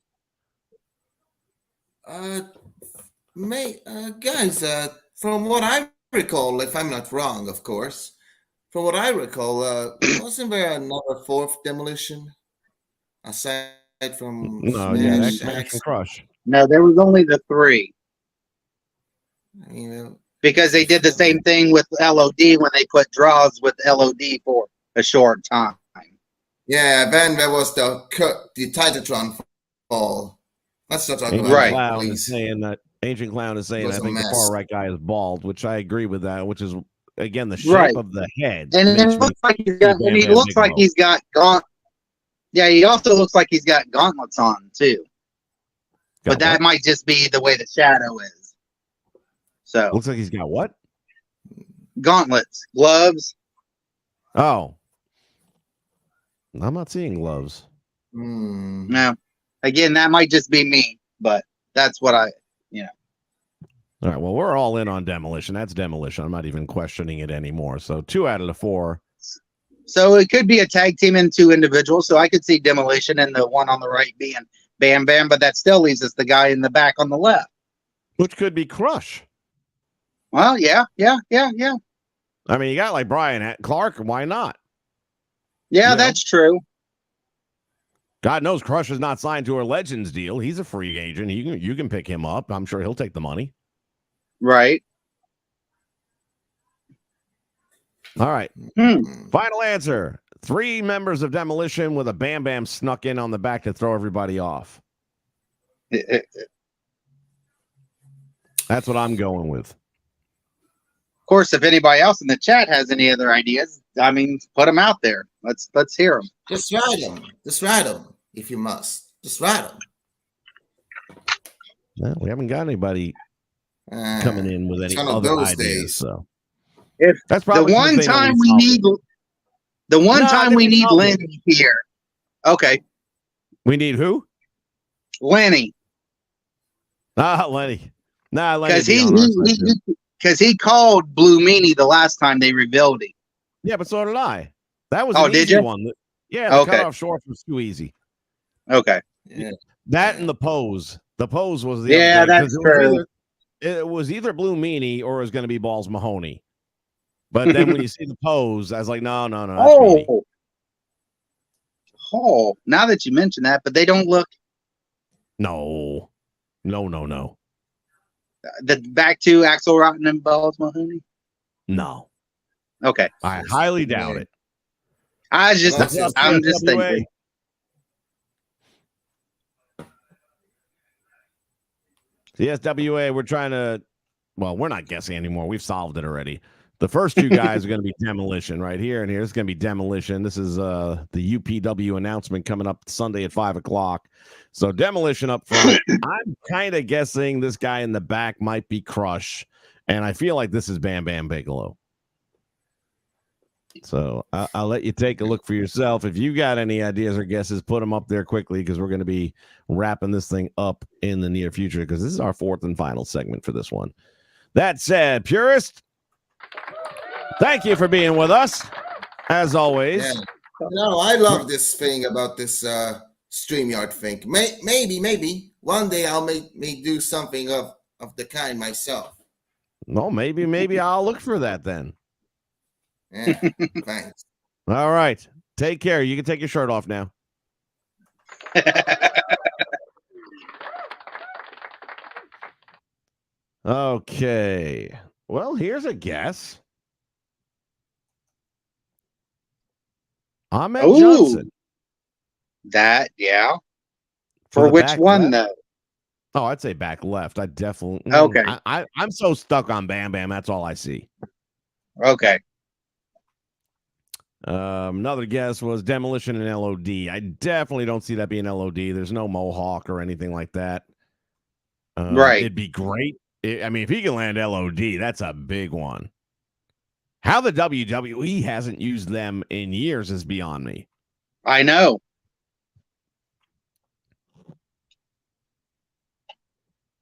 Speaker 5: Guys, from what I recall, if I'm not wrong, of course, from what I recall, wasn't there another fourth Demolition aside from
Speaker 2: Smash and Crush?
Speaker 3: No, there was only the three.
Speaker 5: You know,
Speaker 3: because they did the same thing with LOD when they put draws with LOD for a short time.
Speaker 5: Yeah, then there was the Titatron fall. Let's not talk about
Speaker 3: Right.
Speaker 5: that,
Speaker 2: Ancient Clown is saying, I think
Speaker 5: mess.
Speaker 2: the far right guy is bald, which I agree with that, which is, again, the shape of the head.
Speaker 3: And it looks like he's got, and he looks like he's got yeah, he also looks like he's got gauntlets on too. But that might just be the way the shadow is. So
Speaker 2: looks like he's got what?
Speaker 3: Gauntlets, gloves.
Speaker 2: Oh, I'm not seeing gloves.
Speaker 3: No, again, that might just be me, but that's what
Speaker 2: All right, well, we're all in on Demolition. That's Demolition. I'm not even questioning it anymore. So 2 out of the 4.
Speaker 3: So it could be a tag team and 2 individuals. So I could see Demolition and the one on the right being Bam Bam, but that still leaves us the guy in the back on the left,
Speaker 2: which could be Crush.
Speaker 3: Well, yeah.
Speaker 2: I mean, you got like Brian Clark. Why not?
Speaker 3: Yeah, that's true.
Speaker 2: God knows Crush is not signed to a Legends deal. He's a free agent. You can pick him up. I'm sure he'll take the money.
Speaker 3: Right.
Speaker 2: All right. Final answer. 3 members of Demolition with a Bam Bam snuck in on the back to throw everybody off. That's what I'm going with.
Speaker 3: Of course, if anybody else in the chat has any other ideas, I mean, put them out there. Let's hear them.
Speaker 5: Just write them if you must. Just write them.
Speaker 2: Well, we haven't got anybody coming in with any other ideas. So
Speaker 3: if
Speaker 2: that's probably
Speaker 3: the one time we need Lenny here. Okay.
Speaker 2: We need who?
Speaker 3: Lenny.
Speaker 2: Lenny. Lenny.
Speaker 3: Because he called Blue Meanie the last time they revealed him.
Speaker 2: Yeah, but so did I. That was an easy one. Yeah, the cutoff short was too easy.
Speaker 3: Okay.
Speaker 5: Yeah.
Speaker 2: That and the pose. The pose was the
Speaker 3: that's true.
Speaker 2: It was either Blue Meanie or it was going to be Balls Mahoney. But then when you see the pose, I was like, no.
Speaker 3: Now that you mention that, but they don't look.
Speaker 2: No.
Speaker 3: The back two, Axel Rotten and Balls Mahoney?
Speaker 2: No.
Speaker 3: Okay.
Speaker 2: I highly doubt it.
Speaker 3: I'm just
Speaker 2: CSWA?
Speaker 3: thinking.
Speaker 2: CSWA, we're trying to, well, we're not guessing anymore. We've solved it already. The first two guys are going to be Demolition right here and here. It's going to be Demolition. This is the UPW announcement coming up Sunday at 5 o'clock. So Demolition up front. I'm kind of guessing this guy in the back might be Crush, and I feel like this is Bam Bam Bigelow. So I'll let you take a look for yourself. If you got any ideas or guesses, put them up there quickly because we're going to be wrapping this thing up in the near future because this is our fourth and final segment for this one. That said, Purist, thank you for being with us, as always.
Speaker 5: Yeah. No, I love this thing about this StreamYard thing. Maybe one day I'll may do something of the kind myself.
Speaker 2: No, maybe I'll look for that then.
Speaker 5: Yeah, thanks.
Speaker 2: All right. Take care. You can take your shirt off now. Okay. Well, here's a guess. Ahmed Johnson.
Speaker 3: That, yeah. For which one, though?
Speaker 2: Oh, I'd say back left. I definitely.
Speaker 3: Okay.
Speaker 2: I'm so stuck on Bam Bam. That's all I see.
Speaker 3: Okay.
Speaker 2: Another guess was Demolition and LOD. I definitely don't see that being LOD. There's no Mohawk or anything like that.
Speaker 3: Right.
Speaker 2: It'd be great. I mean, if he can land LOD, that's a big one. How the WWE hasn't used them in years is beyond me.
Speaker 3: I know.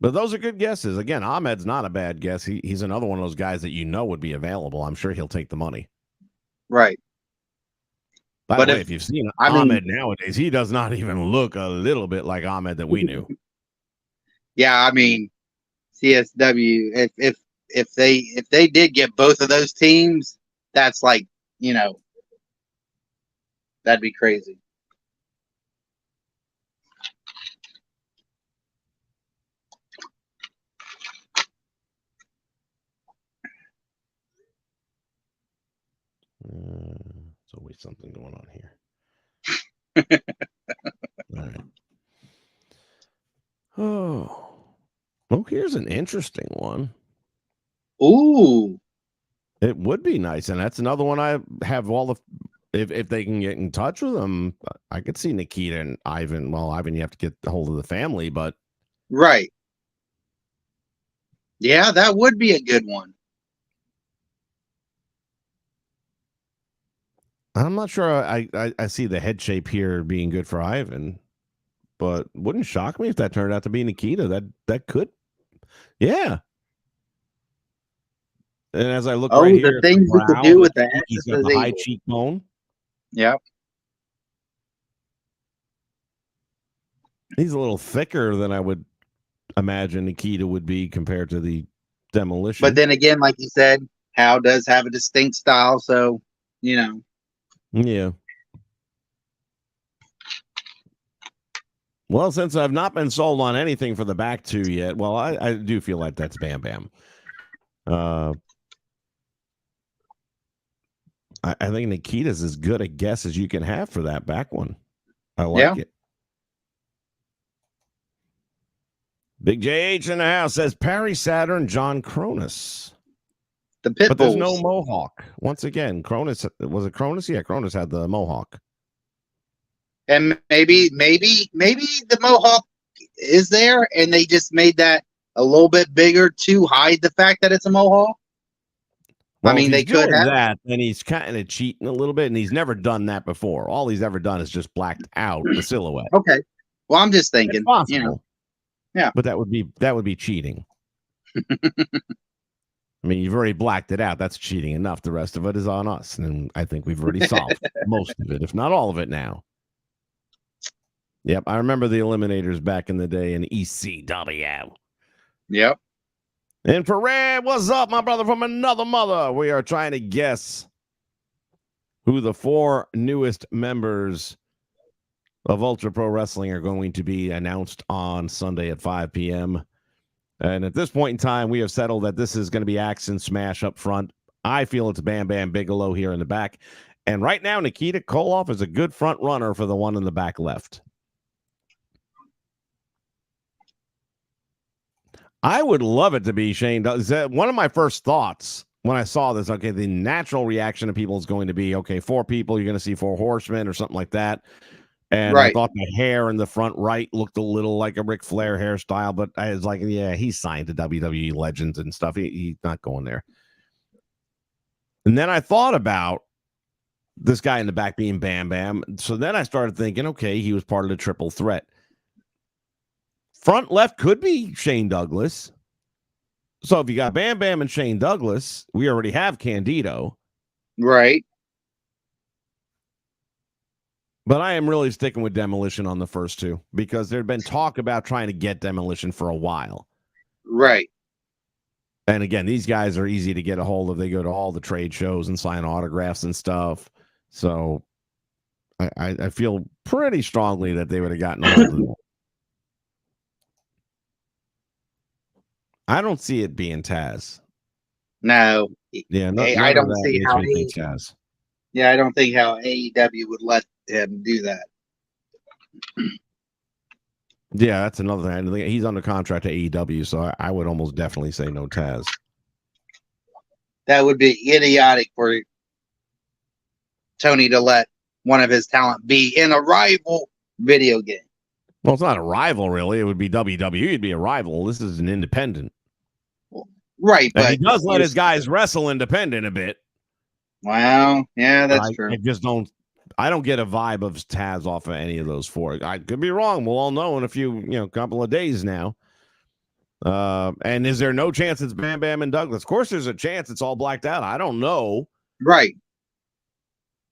Speaker 2: But those are good guesses. Again, Ahmed's not a bad guess. He's another one of those guys that you know would be available. I'm sure he'll take the money.
Speaker 3: Right.
Speaker 2: By the way, if you've seen Ahmed nowadays, he does not even look a little bit like Ahmed that we knew.
Speaker 3: Yeah, I mean, CSW. If they did get both of those teams, that's like, that'd be crazy.
Speaker 2: There's always something going on here. All right. Oh, here's an interesting one.
Speaker 3: Ooh.
Speaker 2: It would be nice, and that's another one I have all the. If they can get in touch with them, I could see Nikita and Ivan. Well, Ivan, you have to get a hold of the family, but
Speaker 3: right. Yeah, that would be a good one.
Speaker 2: I'm not sure I see the head shape here being good for Ivan, but wouldn't shock me if that turned out to be Nikita. That could, yeah. And as I look right here,
Speaker 3: the things we could do with the
Speaker 2: he's got the high cheekbone.
Speaker 3: Yep.
Speaker 2: He's a little thicker than I would imagine Nikita would be compared to the Demolition.
Speaker 3: But then again, like you said, Hal does have a distinct style, so
Speaker 2: Yeah. Well, since I've not been sold on anything for the back two yet, well, I do feel like that's Bam Bam. I think Nikita's as good a guess as you can have for that back one. I like it. Big JH in the house says Perry Saturn, John Cronus.
Speaker 3: The Pitbulls.
Speaker 2: But there's no Mohawk. Once again, Cronus, was it Cronus? Yeah, Cronus had the Mohawk.
Speaker 3: And maybe the Mohawk is there, and they just made that a little bit bigger to hide the fact that it's a Mohawk.
Speaker 2: Well,
Speaker 3: I mean, they could have
Speaker 2: that, and he's kind of cheating a little bit, and he's never done that before. All he's ever done is just blacked out the silhouette.
Speaker 3: Okay. Well, I'm just thinking,
Speaker 2: yeah, but that would be cheating. I mean, you've already blacked it out. That's cheating enough. The rest of it is on us, and I think we've already solved most of it, if not all of it now. Yep, I remember the Eliminators back in the day in ECW.
Speaker 3: Yep.
Speaker 2: And for Red, what's up, my brother from another mother? We are trying to guess who the 4 newest members of Ultra Pro Wrestling are going to be announced on Sunday at 5 p.m. And at this point in time, we have settled that this is going to be Axe and Smash up front. I feel it's Bam Bam Bigelow here in the back. And right now, Nikita Koloff is a good front runner for the one in the back left. I would love it to be Shane. One of my first thoughts when I saw this, okay, the natural reaction of people is going to be, okay, 4 people, you're going to see 4 horsemen or something like that. And I thought the hair in the front right looked a little like a Ric Flair hairstyle, but I was like, yeah, he's signed to WWE Legends and stuff. He's not going there. And then I thought about this guy in the back being Bam Bam. So then I started thinking, okay, he was part of the triple threat. Front left could be Shane Douglas. So if you got Bam Bam and Shane Douglas, we already have Candido.
Speaker 3: Right.
Speaker 2: But I am really sticking with Demolition on the first 2 because there had been talk about trying to get Demolition for a while.
Speaker 3: Right.
Speaker 2: And again, these guys are easy to get a hold of. They go to all the trade shows and sign autographs and stuff. So I feel pretty strongly that they would have gotten a hold of them. I don't see it being Taz.
Speaker 3: No.
Speaker 2: Yeah,
Speaker 3: I don't see how
Speaker 2: Taz.
Speaker 3: Yeah, I don't think how AEW would let him do that.
Speaker 2: Yeah, that's another thing. He's under contract to AEW, so I would almost definitely say no Taz.
Speaker 3: That would be idiotic for Tony to let one of his talent be in a rival video game.
Speaker 2: Well, it's not a rival, really. It would be WWE. It'd be a rival. This is an independent.
Speaker 3: Right,
Speaker 2: and
Speaker 3: but
Speaker 2: he does let his guys wrestle independent a bit.
Speaker 3: Wow, yeah, that's true.
Speaker 2: I don't get a vibe of Taz off of any of those 4. I could be wrong. We'll all know in a couple of days now. And is there no chance it's Bam Bam and Douglas? Of course, there's a chance it's all blacked out. I don't know.
Speaker 3: Right.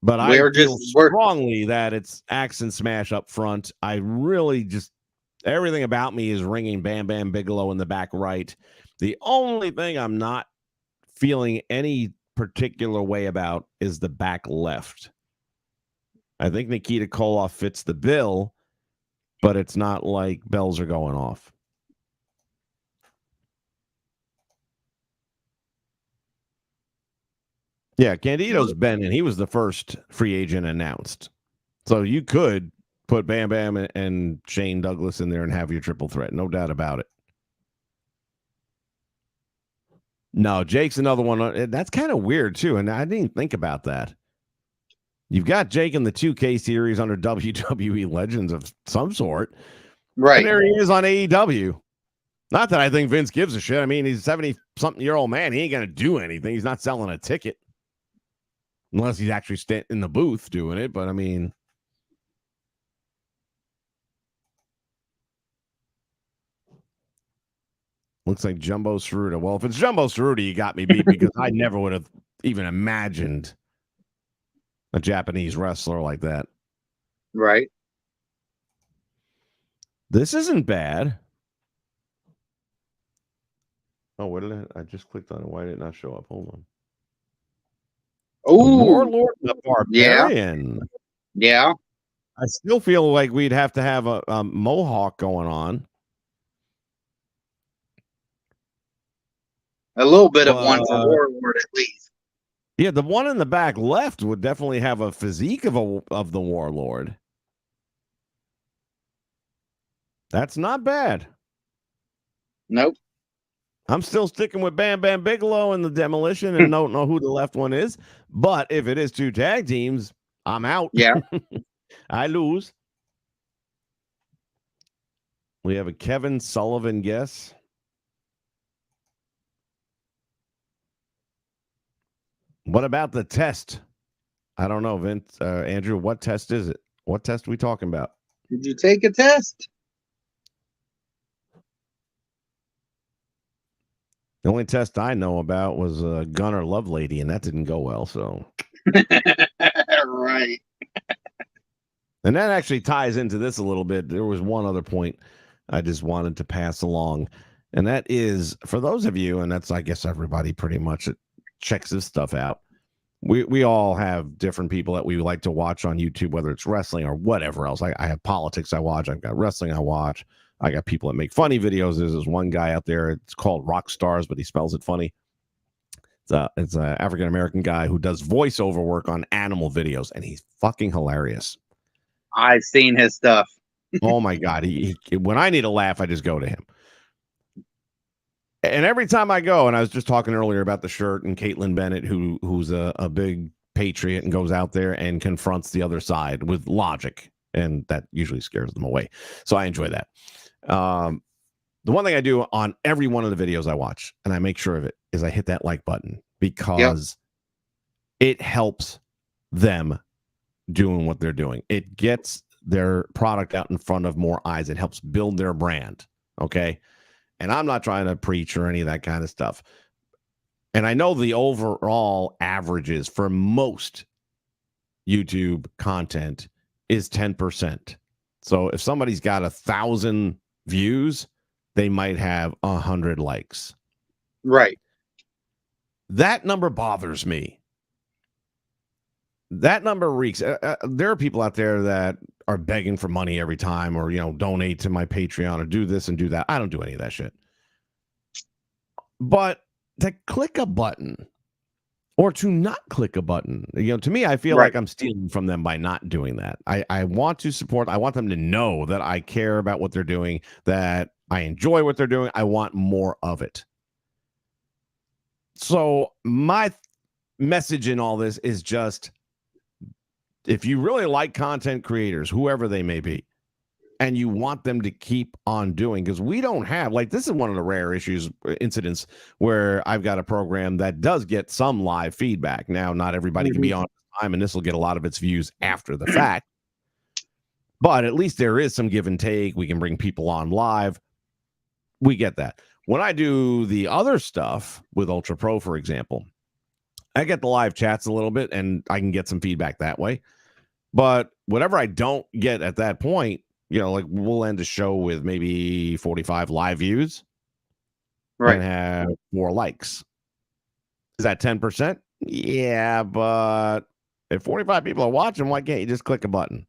Speaker 2: But I feel strongly that it's Axe and Smash up front. I really everything about me is ringing Bam Bam Bigelow in the back right. The only thing I'm not feeling any particular way about is the back left. I think Nikita Koloff fits the bill, but it's not like bells are going off. Yeah, Candido's been in. He was the first free agent announced. So you could put Bam Bam and Shane Douglas in there and have your triple threat. No doubt about it. No, Jake's another one. That's kind of weird, too. And I didn't think about that. You've got Jake in the 2K series under WWE Legends of some sort.
Speaker 3: Right.
Speaker 2: And there he is on AEW. Not that I think Vince gives a shit. I mean, he's a 70-something-year-old man. He ain't going to do anything. He's not selling a ticket. Unless he's actually in the booth doing it. But, I mean... Looks like Jumbo Ceruta. Well, if it's Jumbo Ceruta, you got me beat because I never would have even imagined a Japanese wrestler like that.
Speaker 3: Right.
Speaker 2: This isn't bad. Oh, what did I just clicked on it? Why did it not show up? Hold on.
Speaker 3: Oh,
Speaker 2: Warlord the Barbarian.
Speaker 3: Yeah.
Speaker 2: I still feel like we'd have to have a mohawk going on.
Speaker 3: A little bit of one for Warlord at least.
Speaker 2: Yeah, the one in the back left would definitely have a physique of the Warlord. That's not bad.
Speaker 3: Nope.
Speaker 2: I'm still sticking with Bam Bam Bigelow and the Demolition and don't know who the left one is. But if it is 2 tag teams, I'm out.
Speaker 3: Yeah.
Speaker 2: I lose. We have a Kevin Sullivan guess. What about the test? I don't know, Vince. Andrew, what test is it? What test are we talking about?
Speaker 3: Did you take a test?
Speaker 2: The only test I know about was Gunner Lovelady, and that didn't go well. So,
Speaker 3: right.
Speaker 2: And that actually ties into this a little bit. There was one other point I just wanted to pass along, and that is for those of you, and that's I guess everybody pretty much that checks this stuff out. We all have different people that we like to watch on YouTube, whether it's wrestling or whatever else. I have politics I watch. I've got wrestling I watch. I got people that make funny videos. There's one guy out there. It's called Rock Stars, but he spells it funny. It's a African American guy who does voiceover work on animal videos, and he's fucking hilarious.
Speaker 3: I've seen his stuff.
Speaker 2: Oh my God. He when I need a laugh, I just go to him. And every time I go, and I was just talking earlier about the shirt and Caitlin Bennett, who's a big patriot and goes out there and confronts the other side with logic, and that usually scares them away. So I enjoy that. The one thing I do on every one of the videos I watch, and I make sure of it, is I hit that like button because it helps them doing what they're doing. It gets their product out in front of more eyes. It helps build their brand. Okay. And I'm not trying to preach or any of that kind of stuff. And I know the overall averages for most YouTube content is 10%. So if somebody's got 1,000 views, they might have 100 likes.
Speaker 3: Right.
Speaker 2: That number bothers me. That number reeks. There are people out there that are begging for money every time, or, donate to my Patreon or do this and do that. I don't do any of that shit. But to click a button or to not click a button, to me, I feel like I'm stealing from them by not doing that. I want to support. I want them to know that I care about what they're doing, that I enjoy what they're doing. I want more of it. So my message in all this is just, if you really like content creators, whoever they may be, and you want them to keep on doing, because we don't have, this is one of the rare incidents where I've got a program that does get some live feedback. Now, not everybody can be on time, and this will get a lot of its views after the fact. But at least there is some give and take. We can bring people on live. We get that. When I do the other stuff with Ultra Pro, for example, I get the live chats a little bit, and I can get some feedback that way. But whatever I don't get at that point, we'll end a show with maybe 45 live views, and have 4 likes. Is that 10%? Yeah, but if 45 people are watching, why can't you just click a button?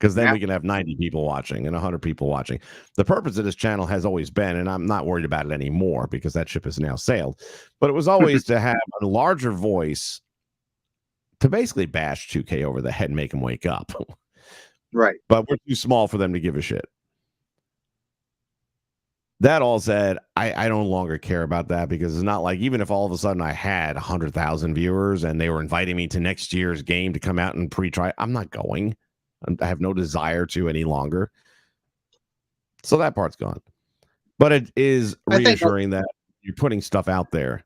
Speaker 2: Because then we can have 90 people watching and 100 people watching. The purpose of this channel has always been, and I'm not worried about it anymore because that ship has now sailed, but it was always to have a larger voice to basically bash 2K over the head and make them wake up.
Speaker 3: Right.
Speaker 2: But we're too small for them to give a shit. That all said, I no longer care about that, because it's not like, even if all of a sudden I had 100,000 viewers and they were inviting me to next year's game to come out and pre-try, I'm not going. I have no desire to any longer. So that part's gone. But it is reassuring that you're putting stuff out there.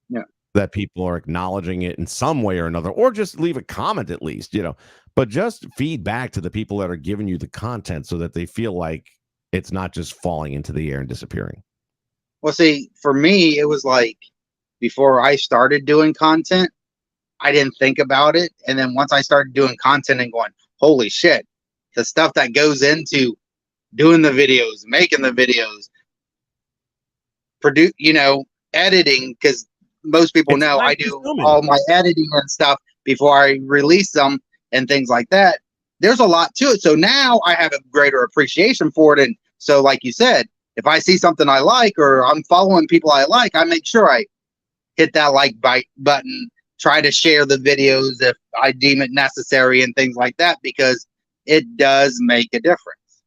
Speaker 3: Yeah.
Speaker 2: That people are acknowledging it in some way or another, or just leave a comment at least, but just feed back to the people that are giving you the content so that they feel like it's not just falling into the air and disappearing.
Speaker 3: Well, see, for me, it was like, before I started doing content, I didn't think about it. And then once I started doing content and going, holy shit, the stuff that goes into doing the videos, making the videos, editing, because most people know I do all my editing and stuff before I release them and things like that. There's a lot to it. So now I have a greater appreciation for it. And so, like you said, if I see something I like, or I'm following people I like, I make sure I hit that like button, try to share the videos if I deem it necessary and things like that, because it does make a difference.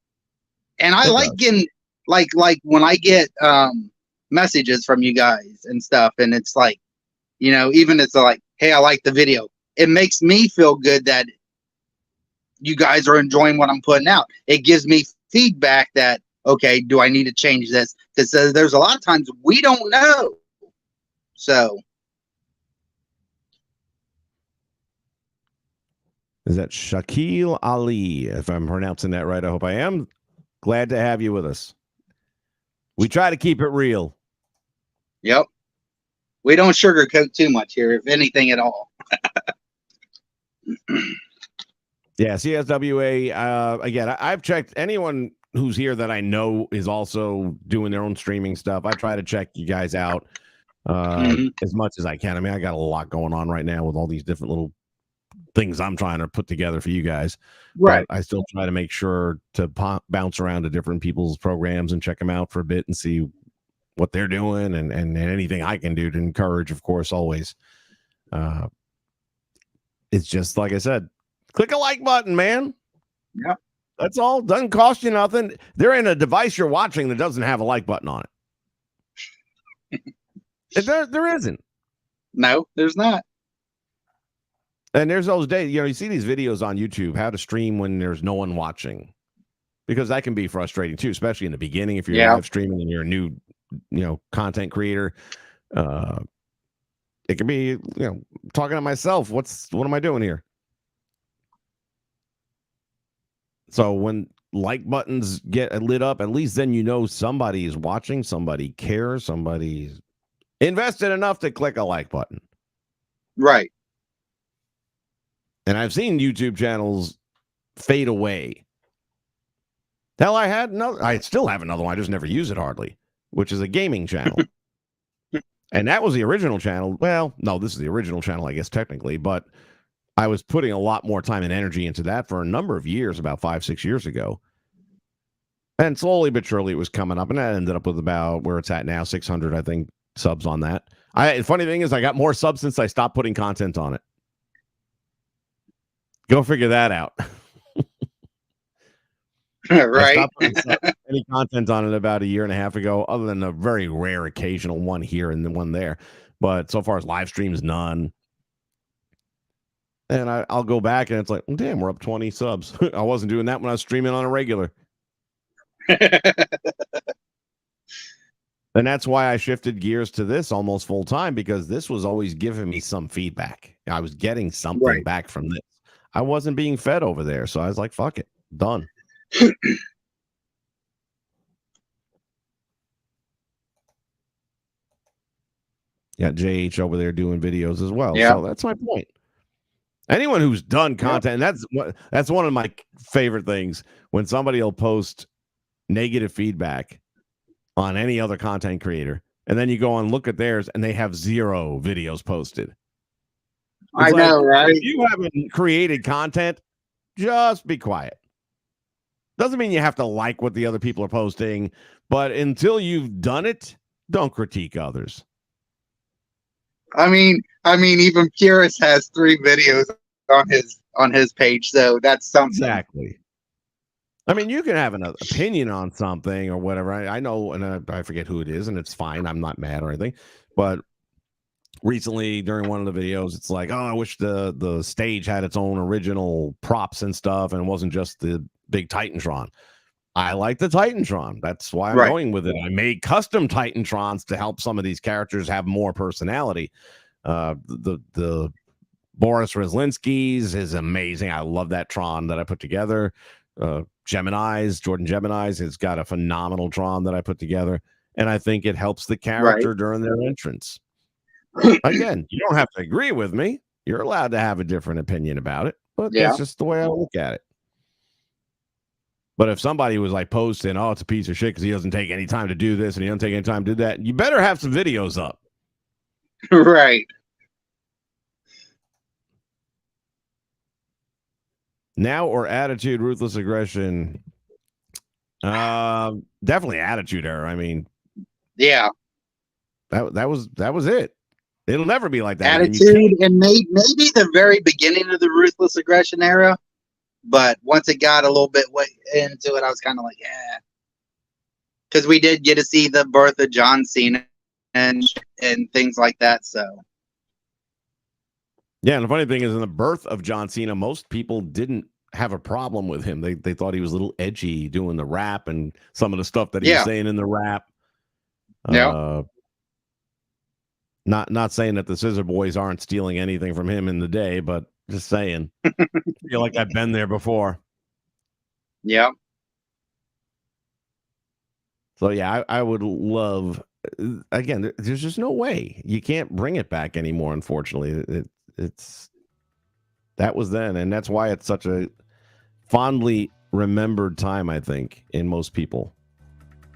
Speaker 3: And I like getting, like when I get messages from you guys and stuff, and it's like, even it's like, hey, I like the video. It makes me feel good that you guys are enjoying what I'm putting out. It gives me feedback that, okay, do I need to change this? Because there's a lot of times we don't know. So.
Speaker 2: Is that Shaquille Ali? If I'm pronouncing that right, I hope I am. Glad to have you with us. We try to keep it real.
Speaker 3: Yep. We don't sugarcoat too much here, if anything at all.
Speaker 2: Yeah, CSWA. Again, I've checked anyone who's here that I know is also doing their own streaming stuff. I try to check you guys out as much as I can. I mean, I got a lot going on right now with all these different little things I'm trying to put together for you guys.
Speaker 3: Right.
Speaker 2: But I still try to make sure to bounce around to different people's programs and check them out for a bit and see what they're doing and anything I can do to encourage, of course, always. It's just like I said, click a like button, man.
Speaker 3: Yeah.
Speaker 2: That's all. Doesn't cost you nothing. There ain't a device you're watching that doesn't have a like button on it. There isn't.
Speaker 3: No, there's not.
Speaker 2: And there's those days, you see these videos on YouTube, how to stream when there's no one watching, because that can be frustrating too, especially in the beginning. If you're live streaming and you're a new, content creator, it can be, talking to myself. What am I doing here? So when like buttons get lit up, at least then somebody is watching, somebody cares, somebody's invested enough to click a like button.
Speaker 3: Right.
Speaker 2: And I've seen YouTube channels fade away. Hell, I still have another one. I just never use it hardly, which is a gaming channel. And that was the original channel. Well, no, this is the original channel, I guess, technically, but I was putting a lot more time and energy into that for a number of years, about 5-6 years ago. And slowly but surely it was coming up, and that ended up with about where it's at now, 600, I think, subs on that. The funny thing is I got more subs since I stopped putting content on it. Go figure that out.
Speaker 3: Right.
Speaker 2: I stopped putting any content on it about 1.5 years ago, other than a very rare occasional one here and the one there. But so far as live streams, none. And I'll go back and it's like, damn, we're up 20 subs. I wasn't doing that when I was streaming on a regular. And that's why I shifted gears to this almost full time, because this was always giving me some feedback. I was getting something back from this. I wasn't being fed over there. So I was like, fuck it. Done. Got JH over there doing videos as well.
Speaker 3: Yeah.
Speaker 2: So that's my point. Anyone who's done content, that's one of my favorite things, when somebody will post negative feedback on any other content creator, and then you go and look at theirs and they have 0 videos posted.
Speaker 3: I know, right?
Speaker 2: If you haven't created content, just be quiet. Doesn't mean you have to like what the other people are posting, but until you've done it, don't critique others.
Speaker 3: I mean, even Purist has 3 videos on his page, so that's something.
Speaker 2: Exactly. I mean, you can have an opinion on something or whatever. I know, and I forget who it is, and it's fine. I'm not mad or anything. But recently, during one of the videos, it's like, oh, I wish the stage had its own original props and stuff, and it wasn't just the big Titantron. I like the Titantron. That's why I'm going with it. I made custom Titantrons to help some of these characters have more personality. The Boris Reslinski's is amazing. I love that Tron that I put together. Jordan Gemini's has got a phenomenal Tron that I put together, and I think it helps the character during their entrance. Again, you don't have to agree with me. You're allowed to have a different opinion about it, but that's just the way I look at it. But if somebody was like posting, oh, it's a piece of shit because he doesn't take any time to do this and he doesn't take any time to do that, you better have some videos up.
Speaker 3: Right.
Speaker 2: Now or attitude, ruthless aggression? Definitely attitude error. I mean,
Speaker 3: yeah,
Speaker 2: that was it. It'll never be like that.
Speaker 3: Attitude, and maybe the very beginning of the ruthless aggression era. But once it got a little bit into it, I was kind of like, yeah. Because we did get to see the birth of John Cena and things like that. So.
Speaker 2: Yeah, and the funny thing is, in the birth of John Cena, most people didn't have a problem with him. They thought he was a little edgy doing the rap and some of the stuff that he was saying in the rap.
Speaker 3: Yeah.
Speaker 2: Not saying that the Scissor Boys aren't stealing anything from him in the day, but just saying. I feel like I've been there before.
Speaker 3: Yeah.
Speaker 2: So yeah, I would love. Again, there's just no way you can't bring it back anymore. Unfortunately, it's that was then, and that's why it's such a fondly remembered time. I think in most people,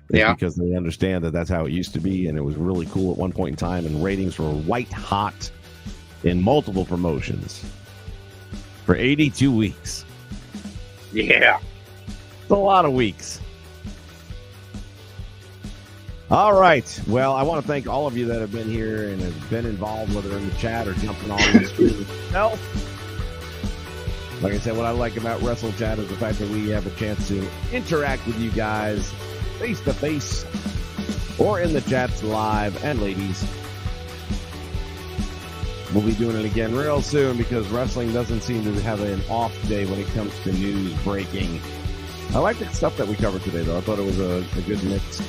Speaker 2: because they understand that that's how it used to be, and it was really cool at one point in time, and ratings were white hot in multiple promotions. for 82 weeks.
Speaker 3: Yeah.
Speaker 2: It's a lot of weeks. All right. Well, I want to thank all of you that have been here and have been involved, whether in the chat or jumping on the stream itself. Like I said, what I like about WrestleChat is the fact that we have a chance to interact with you guys face to face or in the chats live. And ladies, we'll be doing it again real soon because wrestling doesn't seem to have an off day when it comes to news breaking. I like the stuff that we covered today, though. I thought it was a good mix.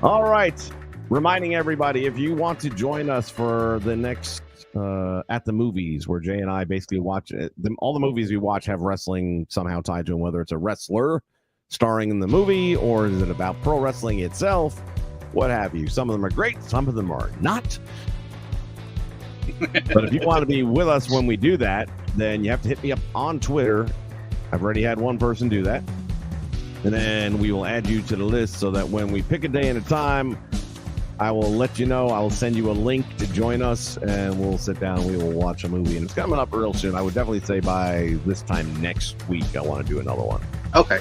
Speaker 2: All right. Reminding everybody, if you want to join us for the next At the Movies, where Jay and I basically watch it, all the movies we watch have wrestling somehow tied to them, whether it's a wrestler starring in the movie or is it about pro wrestling itself, what have you. Some of them are great, some of them are not. But if you want to be with us when we do that, then you have to hit me up on Twitter. I've already had one person do that. And then we will add you to the list so that when we pick a day and a time, I will let you know. I will send you a link to join us, and we'll sit down and we will watch a movie. And it's coming up real soon. I would definitely say by this time next week, I want to do another one.
Speaker 3: Okay.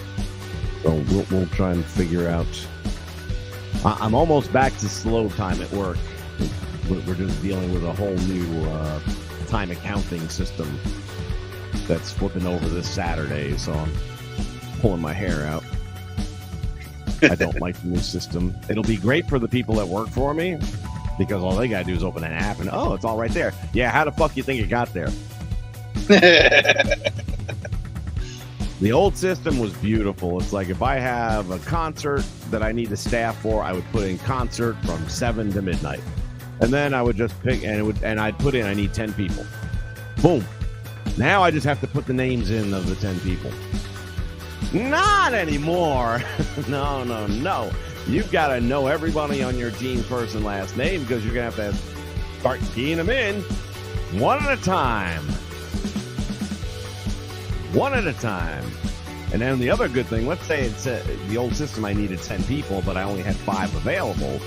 Speaker 2: So we'll try and figure out. I'm almost back to slow time at work. We're just dealing with a whole new time accounting system that's flipping over this Saturday. So I'm pulling my hair out. I don't like the new system. It'll be great for the people that work for me because all they gotta do is open an app and it's all right there. Yeah, how the fuck you think it got there? The old system was beautiful. It's like if I have a concert that I need the staff for, I would put in concert from 7 to midnight. And then I would just pick and I'd put in I need 10 people. Boom. Now I just have to put the names in of the 10 people. Not anymore. No. You've got to know everybody on your team's first and last name because you're going to have to start keying them in one at a time. One at a time. And then the other good thing, let's say it's the old system, I needed 10 people, but I only had 5 available.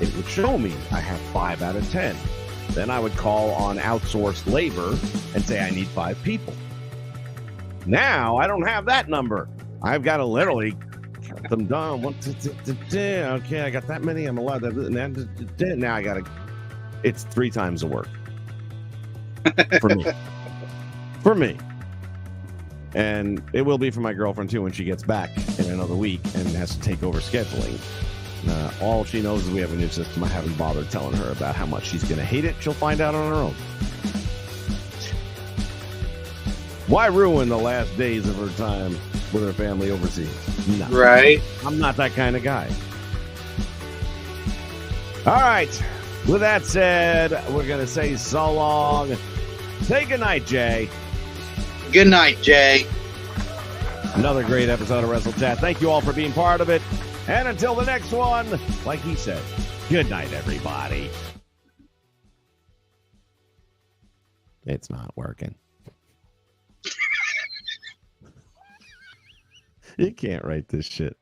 Speaker 2: It would show me I have 5 out of 10. Then I would call on outsourced labor and say I need 5 people. Now I don't have that number. I've got to literally count them down. 1, 2, 3, okay, I got that many. I'm allowed that. Now I got to. It's 3 times the work for me. For me. And it will be for my girlfriend too when she gets back in another week and has to take over scheduling. All she knows is we have a new system. I haven't bothered telling her about how much she's going to hate it. She'll find out on her own. Why ruin the last days of her time with her family overseas? No.
Speaker 3: Right.
Speaker 2: I'm not that kind of guy. All right. With that said, we're going to say so long. Say goodnight, Jay.
Speaker 3: Good night, Jay.
Speaker 2: Another great episode of WrestleChat. Thank you all for being part of it. And until the next one, like he said, good night, everybody. It's not working. You can't write this shit.